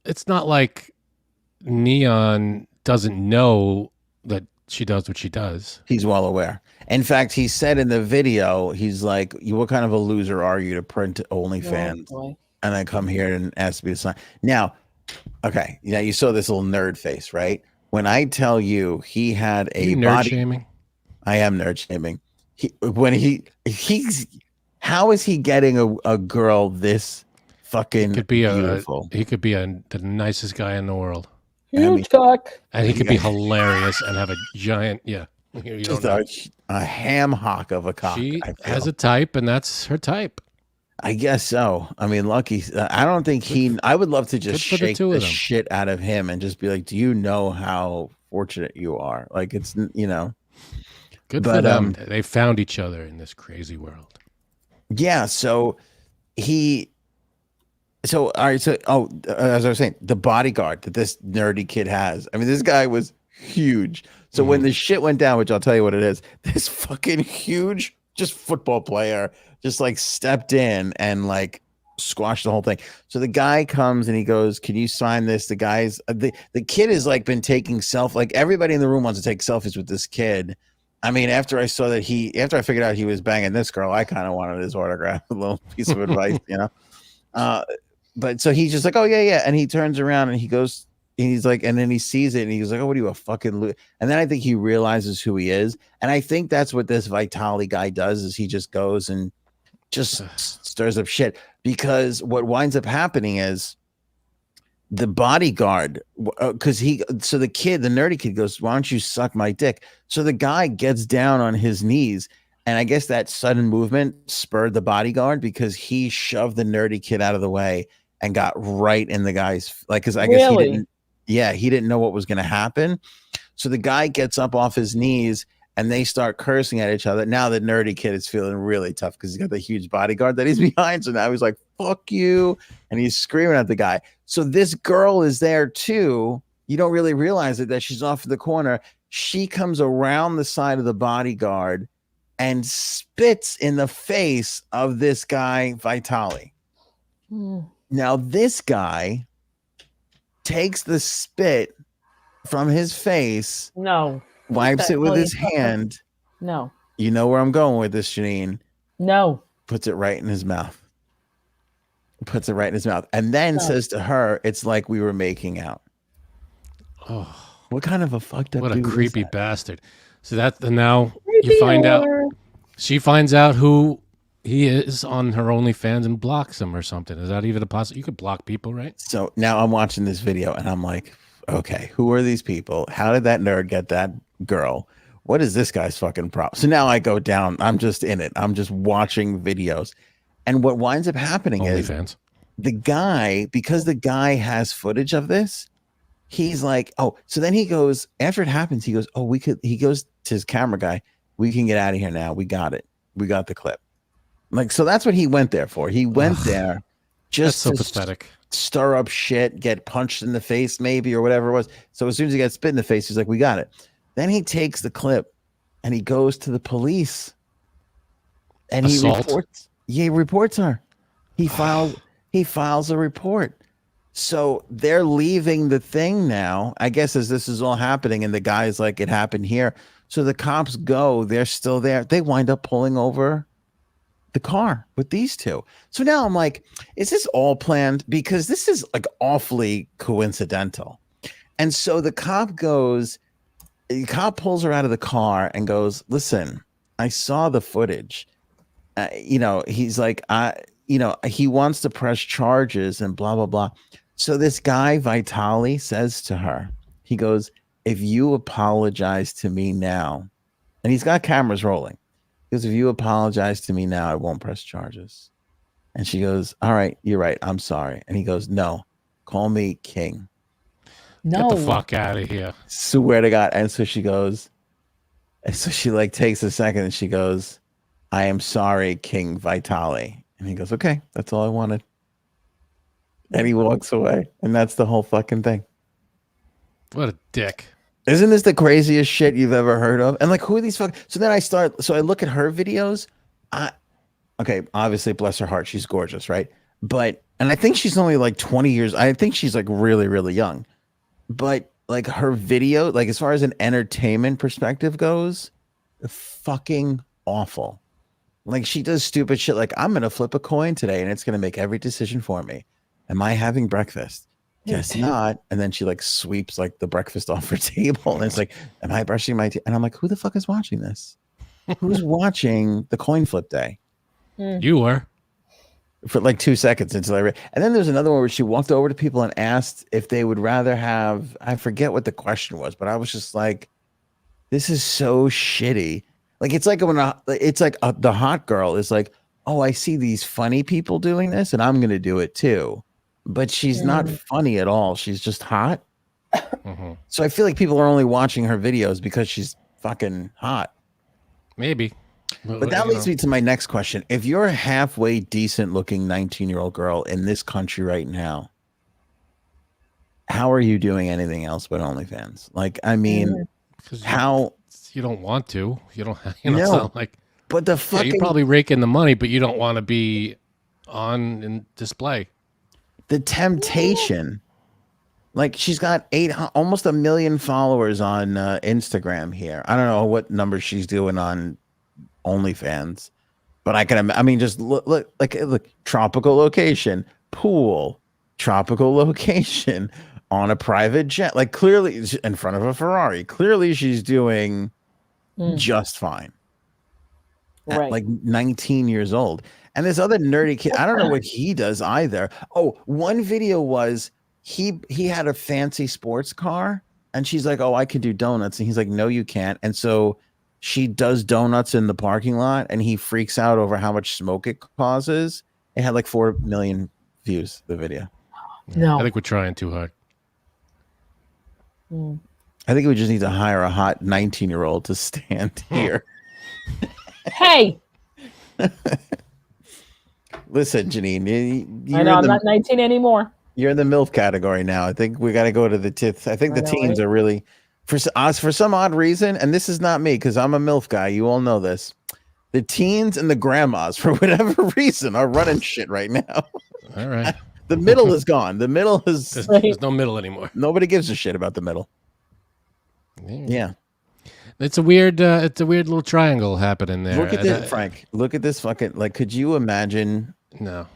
it's not like Neon doesn't know that she does what she does. He's well aware. In fact, he said in the video, he's like, what kind of a loser are you to print OnlyFans and then come here and ask me to sign? Now, okay, you saw this little nerd face, right? When I tell you he had a nerd shaming. I am nerd shaming. How is he getting a girl this fucking beautiful? He could be the nicest guy in the world. Huge cock. And he could be hilarious and have a giant, just a ham hock of a cock. She has a type, and that's her type. I guess so. I mean, lucky. I don't think I would love to just shake the shit out of him and just be like, do you know how fortunate you are? Like, it's, Good for them. They found each other in this crazy world. Yeah. So all right. So, as I was saying, the bodyguard that this nerdy kid has. I mean, this guy was huge. So when the shit went down, which I'll tell you what it is, this fucking huge, just football player just stepped in and squashed the whole thing. So the guy comes and he goes, "Can you sign this?" The guy's the kid has been taking everybody in the room wants to take selfies with this kid. I mean, after I figured out he was banging this girl, I kind of wanted his autograph, a little piece of advice, But so he's just like, "Oh yeah," and he turns around and he goes. He's like, and then he sees it and he's like, "Oh, what are you, a fucking?" And then I think he realizes who he is, and I think that's what this Vitali guy does is he just goes and just stirs up shit, because what winds up happening is the bodyguard, because the nerdy kid goes, "Why don't you suck my dick?" So the guy gets down on his knees, and I guess that sudden movement spurred the bodyguard because he shoved the nerdy kid out of the way and got right in the guy's because I guess he didn't know what was going to happen. So the guy gets up off his knees and they start cursing at each other. Now the nerdy kid is feeling really tough because he's got the huge bodyguard that he's behind. So now he's like, "Fuck you." And he's screaming at the guy. So this girl is there too. You don't really realize it that she's off in the corner. She comes around the side of the bodyguard and spits in the face of this guy, Vitali. Now this guy takes the spit from his face, wipes it with his hand. No. You know where I'm going with this, Janine. No. Puts it right in his mouth. And then says to her, "It's like we were making out." Oh, what kind of a fucked up what dude a creepy is that? bastard. So now you find out, she finds out who he is on her OnlyFans and blocks him or something. Is that even a possibility? You could block people, right? So now I'm watching this video and I'm like, okay, who are these people? How did that nerd get that girl? What is this guy's fucking problem? So now I go down. I'm just in it. I'm just watching videos. And what winds up happening is the guy, because the guy has footage of this, he's like, oh, so then he goes, after it happens, he goes, oh, he goes to his camera guy. We can get out of here now. We got it. We got the clip. So that's what he went there for. He went there just so pathetic. Stir up shit, get punched in the face maybe or whatever it was. So as soon as he got spit in the face, he's like, we got it. Then he takes the clip and he goes to the police and he reports her. He files a report. So they're leaving the thing now, I guess, as this is all happening, and the guy's like, it happened here. So the cops go, they're still there. They wind up pulling over the car with these two. So now I'm like, is this all planned? Because this is awfully coincidental. And so the cop pulls her out of the car and goes, listen, I saw the footage. He's like, he wants to press charges and blah, blah, blah. So this guy, Vitali, says to her, he goes, if you apologize to me now, and he's got cameras rolling, because if you apologize to me now, I won't press charges. And she goes, all right, you're right. I'm sorry. And he goes, no, call me King. No. Get the fuck out of here. Swear to God. And so she goes, and so she like takes a second and she goes, I am sorry, King Vitali. And he goes, okay, that's all I wanted. And he walks away. And that's the whole fucking thing. What a dick. Isn't this the craziest shit you've ever heard of? And like, who are these fuck? So then I look at her videos. Okay, obviously, bless her heart, she's gorgeous, right? But, and I think she's only like 20 years. I think she's like really, really young. But like her video, like as far as an entertainment perspective goes, fucking awful. Like she does stupid shit like, I'm going to flip a coin today and it's going to make every decision for me. Am I having breakfast? Guess not. And then she like sweeps like the breakfast off her table. And it's like, am I brushing my teeth? And I'm like, who the fuck is watching this? Who's watching the coin flip day? You were. For like 2 seconds until I read. And then there's another one where she walked over to people and asked if they would rather have, I forget what the question was, but I was just like, this is so shitty. Like, it's like when the hot girl is like, oh, I see these funny people doing this and I'm going to do it too. But she's not funny at all. She's just hot. So I feel like people are only watching her videos because she's fucking hot. Maybe. But that leads me to my next question. If you're a halfway decent looking 19-year-old girl in this country right now, how are you doing anything else but OnlyFans? Like, I mean, how you don't want to. You don't sound like, but the fucking, you're probably raking the money, but you don't want to be on display. The temptation. Like she's got almost 1 million followers on Instagram here. I don't know what number she's doing on OnlyFans, but I mean, just look, tropical location, pool, tropical location on a private jet, like clearly in front of a Ferrari. Clearly she's doing just fine. Right. At like 19 years old. And this other nerdy kid, I don't know what he does either. Oh, one video was he had a fancy sports car and she's like, oh, I could do donuts. And he's like, no, you can't. And so she does donuts in the parking lot and he freaks out over how much smoke it causes. It had like 4 million views, the video. No. I think we're trying too hard. I think we just need to hire a hot 19-year-old to stand here. Hey. Listen, Janine, I know I'm not 19 anymore. You're in the MILF category now. I think we got to go to the tits. I think the teens are really, for some odd reason, and this is not me because I'm a MILF guy. You all know this. The teens and the grandmas, for whatever reason, are running shit right now. All right. The middle is gone. The middle is... There's no middle anymore. Nobody gives a shit about the middle. Yeah. It's a weird little triangle happening there. Look at this, Frank. Look at this fucking, like, could you imagine... No.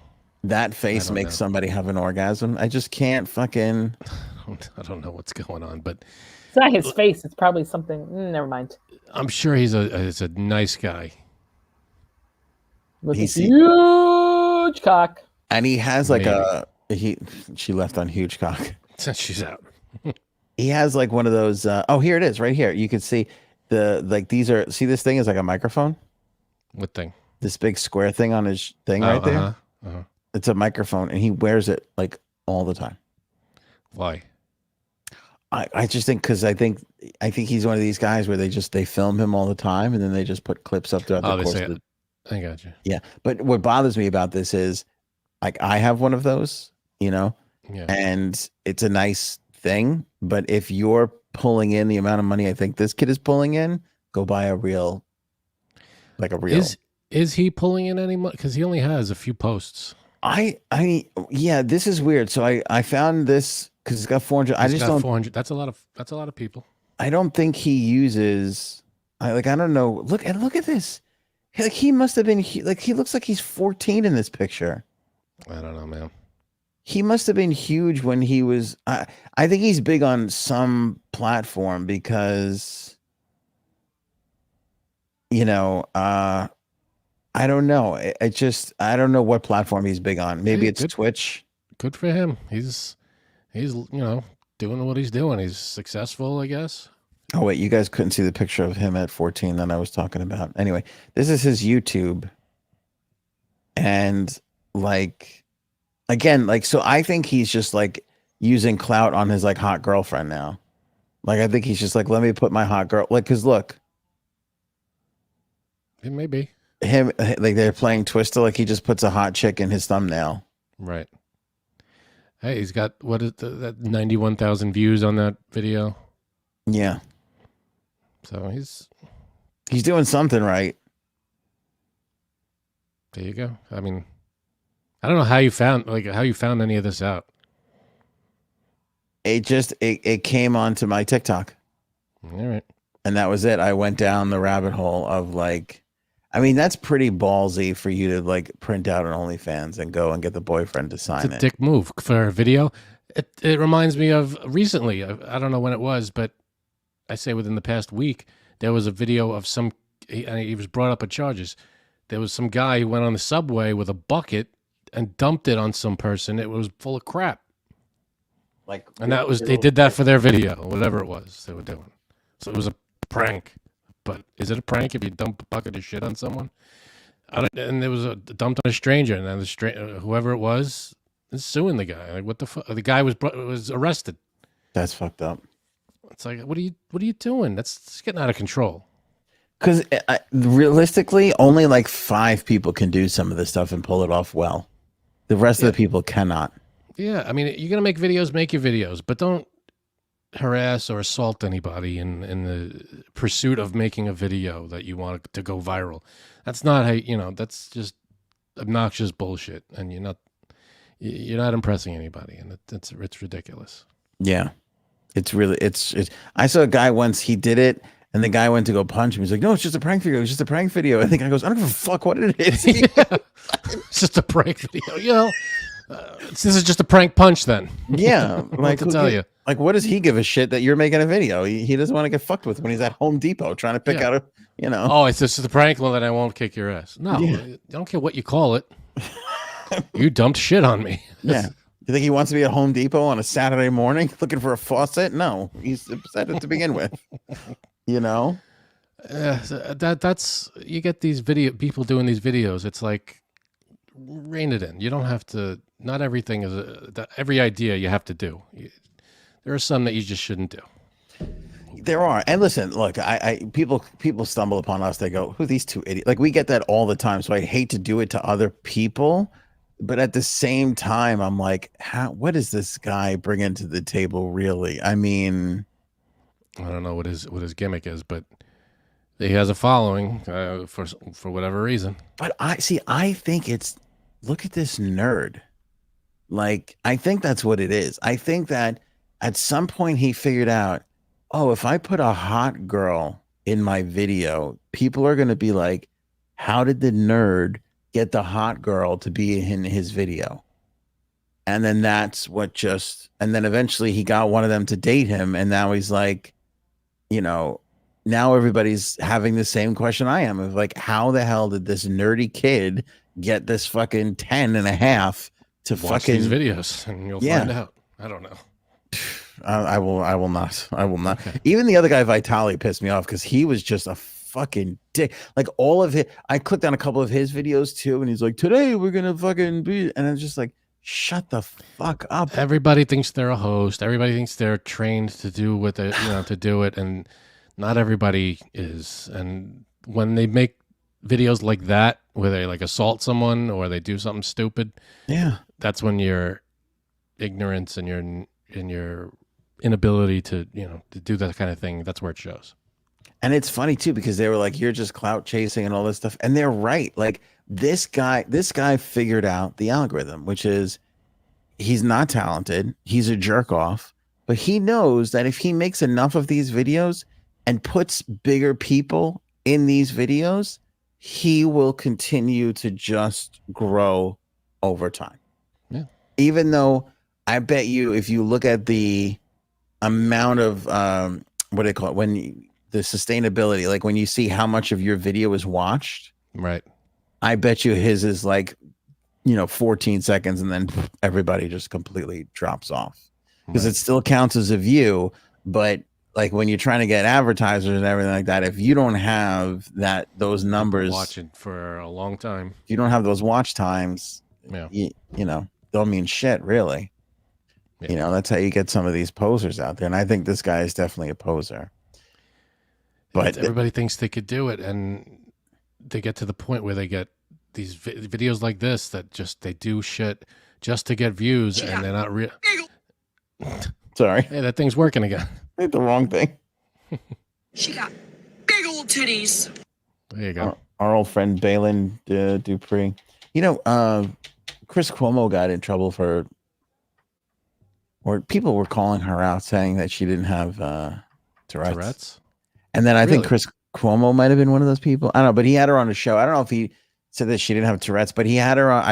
That face makes somebody have an orgasm. I just can't fucking... I don't know what's going on, but... It's not his face. It's probably something... never mind. I'm sure he's a nice guy. With a huge cock. And he has like she left on huge cock. She's out. He has like one of those... oh, here it is, right here. You can see these are... See, this thing is like a microphone? What thing? This big square thing on his thing right there. It's a microphone, and he wears it like all the time. Why? I just think because I think he's one of these guys where they film him all the time, and then they just put clips up throughout the course of the... I got you. Yeah, but what bothers me about this is, like, I have one of those, and it's a nice thing. But if you're pulling in the amount of money I think this kid is pulling in, go buy a real. Is he pulling in any money? Because he only has a few posts. Yeah, this is weird. So I found this because it's got 400. I just got 400. That's a lot of people. I don't think he uses. I don't know. Look at this. Like he must have been like he looks like he's 14 in this picture. I don't know, man. He must have been huge when he was. I think he's big on some platform because, I don't know. I don't know what platform he's big on. Maybe it's Twitch. Good for him. He's doing what he's doing. He's successful, I guess. Oh, wait, you guys couldn't see the picture of him at 14 that I was talking about. Anyway, this is his YouTube. And like again, like so I think he's just like using clout on his like hot girlfriend now. Like I think he's just like, let me put my hot girl like because look, It may be. him like they're playing Twister, like he just puts a hot chick in his thumbnail. Right. Hey, he's got what is that 91,000 views on that video. Yeah. So he's doing something right. there. You go. I mean, I don't know how you found any of this out. It came onto my TikTok. All right. And that was it. I went down the rabbit hole of like, I mean, that's pretty ballsy for you to like print out an OnlyFans and go and get the boyfriend to sign It's a dick move for a video. It reminds me of recently. I don't know when it was, but I say within the past week, there was a video of he was brought up at charges. There was some guy who went on the subway with a bucket and dumped it on some person. It was full of crap. Like, and that was, they did that for their video, whatever it was they were doing. So it was a prank. But is it a prank if you dump a bucket of shit on someone? And there was dumped on a stranger, and then whoever it was is suing the guy. Like, what the fuck? The guy was arrested. That's fucked up. It's like, what are you doing? That's getting out of control. Because realistically, only like 5 people can do some of this stuff and pull it off well. The rest of the people cannot. Yeah, I mean, you're gonna make videos, make your videos, but don't harass or assault anybody in the pursuit of making a video that you want to go viral. That's not how that's just obnoxious bullshit, and you're not impressing anybody, and it's ridiculous. Yeah, it's really it's. I saw a guy once, he did it, and the guy went to go punch him. He's like, "No, it's just a prank video. It's just a prank video." And the guy goes, "I don't give a fuck what it is." It's just a prank video. This is just a prank punch then. Yeah, like to tell you. Like, what does he give a shit that you're making a video? He doesn't want to get fucked with when he's at Home Depot trying to pick out a, Oh, it's just a prank. Well, then I won't kick your ass. No, I don't care what you call it. You dumped shit on me. Yeah. You think he wants to be at Home Depot on a Saturday morning looking for a faucet? No, he's upset to begin with. That's you get these people doing these videos. It's like, rein it in. You don't have to. Not everything is every idea you have to do. There are some that you just shouldn't do. There are, and listen, look, people stumble upon us. They go, "Who are these two idiots?" Like we get that all the time. So I hate to do it to other people, but at the same time, I'm like, what does this guy bring into the table? Really? I mean, I don't know what his gimmick is, but he has a following for whatever reason. But I think it's, look at this nerd. Like, I think that's what it is. I think that at some point he figured out, oh, if I put a hot girl in my video, people are going to be like, how did the nerd get the hot girl to be in his video? And then and then eventually he got one of them to date him. And now he's like, now everybody's having the same question I am of like, how the hell did this nerdy kid get this fucking 10.5 to watch fucking these videos, and you'll find out. I don't know. I will not. Okay. Even the other guy, Vitali, pissed me off because he was just a fucking dick. Like all of it. I clicked on a couple of his videos too, and he's like, "Today we're gonna fucking be," and I'm just like, "Shut the fuck up." Everybody thinks they're a host. Everybody thinks they're trained to do what they, to do it, and not everybody is. And when they make videos like that, where they like assault someone or they do something stupid, that's when your ignorance and your inability to to do that kind of thing, that's where it shows. And it's funny too, because they were like, you're just clout chasing and all this stuff, and they're right. Like this guy figured out the algorithm, which is he's not talented, he's a jerk off, but he knows that if he makes enough of these videos and puts bigger people in these videos, he will continue to just grow over time. Yeah. Even though I bet you, if you look at the amount of what do they call it, the sustainability, like when you see how much of your video is watched, right? I bet you his is like 14 seconds, and then everybody just completely drops off because it still counts as a view, but like when you're trying to get advertisers and everything like that, if you don't have those numbers watching for a long time, if you don't have those watch times, Yeah. you know, don't mean shit, really. Yeah. You know, that's how you get some of these posers out there. And I think this guy is definitely a poser. But everybody thinks they could do it, and they get to the point where they get these videos like this that just they do shit just to get views, and they're not real. Sorry. Hey, that thing's working again. I did the wrong thing. She got big old titties. There you go. Our old friend Balin Dupree. You know, Chris Cuomo got in trouble for, or people were calling her out saying that she didn't have Tourette's. And then I think Chris Cuomo might have been one of those people. I don't know, but he had her on a show. I don't know if he said that she didn't have Tourette's, but he had her on.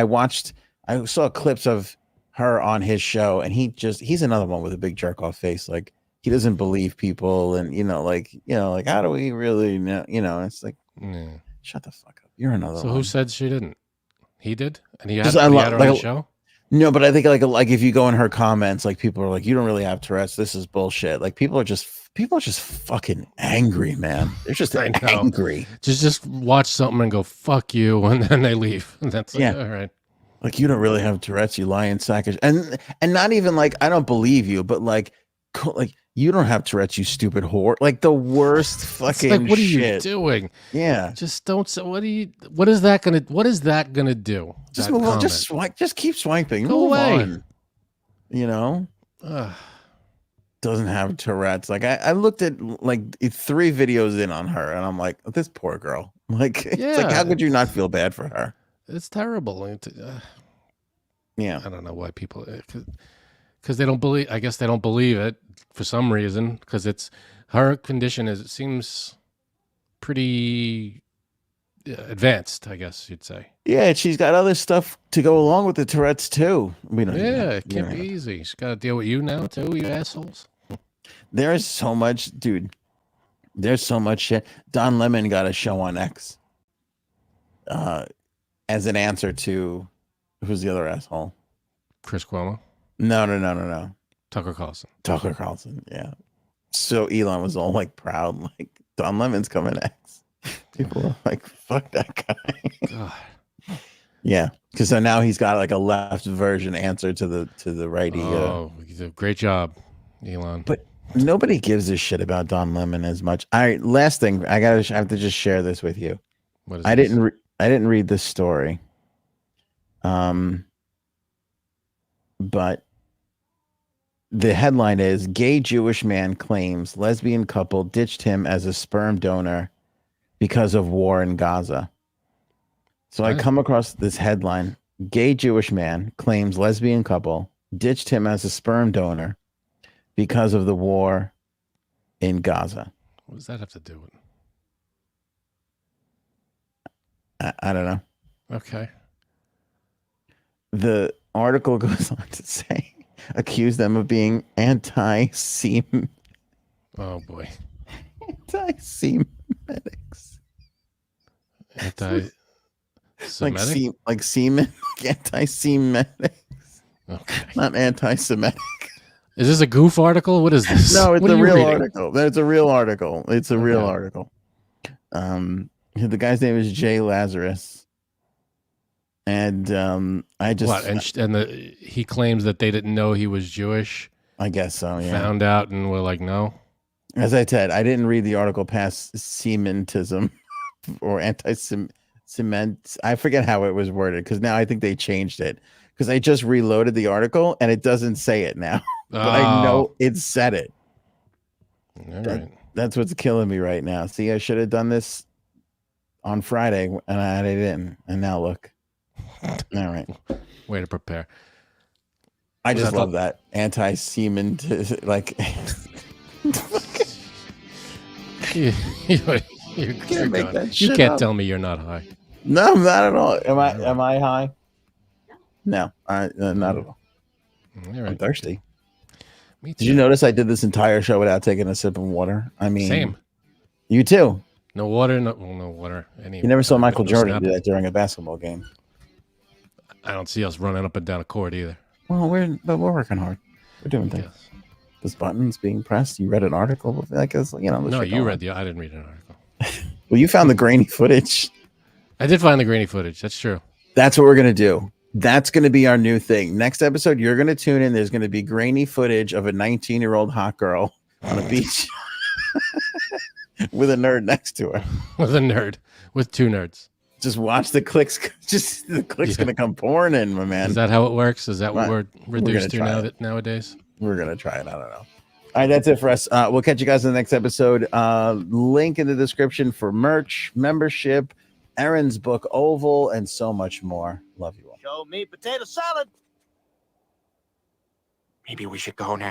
I saw clips of her on his show, and he's another one with a big jerk off face. Like, he doesn't believe people, and like how do we really know? It's like, shut the fuck up. You're another one. So who said she didn't? He did, and he had her on the show. No, but I think like if you go in her comments, like people are like, you don't really have Tourette's. This is bullshit. Like people are just fucking angry, man. They're just angry. Just watch something and go fuck you, and then they leave. And that's like, all right. Like, you don't really have Tourette's, you lying sack of, and not even like, I don't believe you, but like you don't have Tourette's, you stupid whore. Like the worst fucking like, what are shit. you doing? Yeah. Just don't say, what is that gonna do? Just move on. Just keep swiping. Go away. On. You know? Doesn't have Tourette's. Like I looked at like 3 videos in on her, and I'm like, this poor girl. Like, it's like, how could you not feel bad for her? It's terrible. Yeah. I don't know why people, because they don't believe, I guess they don't believe it for some reason, because it's her condition it seems pretty advanced, I guess you'd say. Yeah, and she's got other stuff to go along with the Tourette's too. It can't be easy. She's got to deal with you now too, you assholes. There is so much, dude. There's so much shit. Don Lemon got a show on X. As an answer to, who's the other asshole? Chris Cuomo? No. Tucker Carlson, yeah. So Elon was all like proud, like Don Lemon's coming X. People were like, fuck that guy. God. Yeah, because so now he's got like a left version answer to the righty. Oh, great job, Elon. But nobody gives a shit about Don Lemon as much. All right, last thing, I have to just share this with you. What is I this? didn't read this story. But the headline is gay Jewish man claims lesbian couple ditched him as a sperm donor because of war in Gaza. So I come across this headline, gay Jewish man claims lesbian couple ditched him as a sperm donor because of the war in Gaza. What does that have to do with? I don't know. Okay. The article goes on to say, accuse them of being anti-Semitic. Oh boy. Anti-Semitics. Anti-Semitic? Like semen, anti-Semitics. Okay. Not anti-Semitic. Is this a goof article? What is this? No, it's what a real reading? article. It's a real article. It's a real article. The guy's name is Jay Lazarus. And I just he claims that they didn't know he was Jewish. I guess so. Yeah. Found out and were like, no. As I said, I didn't read the article past Semitism or anti-cement. I forget how it was worded because now I think they changed it because I just reloaded the article and it doesn't say it now. But I know it said it. All right. That's what's killing me right now. See, I should have done this on Friday and I didn't. And now look. All right. Way to prepare. I just love that anti-semen, like. You can't tell me you're not high. No, I'm not at all. Am I high? No, not at all. All right. I'm thirsty. Me too. Did you notice I did this entire show without taking a sip of water? I mean, same. You too. No water. No water. You never saw Michael Jordan do that during a basketball game. I don't see us running up and down a court either. Well, we're working hard. We're doing things. Yes. This button's being pressed. You read an article, I guess. No, you read I didn't read an article. Well, you found the grainy footage. I did find the grainy footage. That's true. That's what we're gonna do. That's going to be our new thing. Next episode, you're going to tune in. There's going to be grainy footage of a 19-year-old hot girl on a beach with a nerd next to her. With a nerd, with two nerds. Just watch the clicks. Just the clicks going to come pouring in, my man. Is that how it works? Is that what we're we're reduced to nowadays? We're going to try it. I don't know. All right, that's it for us. We'll catch you guys in the next episode. Link in the description for merch, membership, Aaron's book, Oval, and so much more. Love you all. Show me potato salad. Maybe we should go now.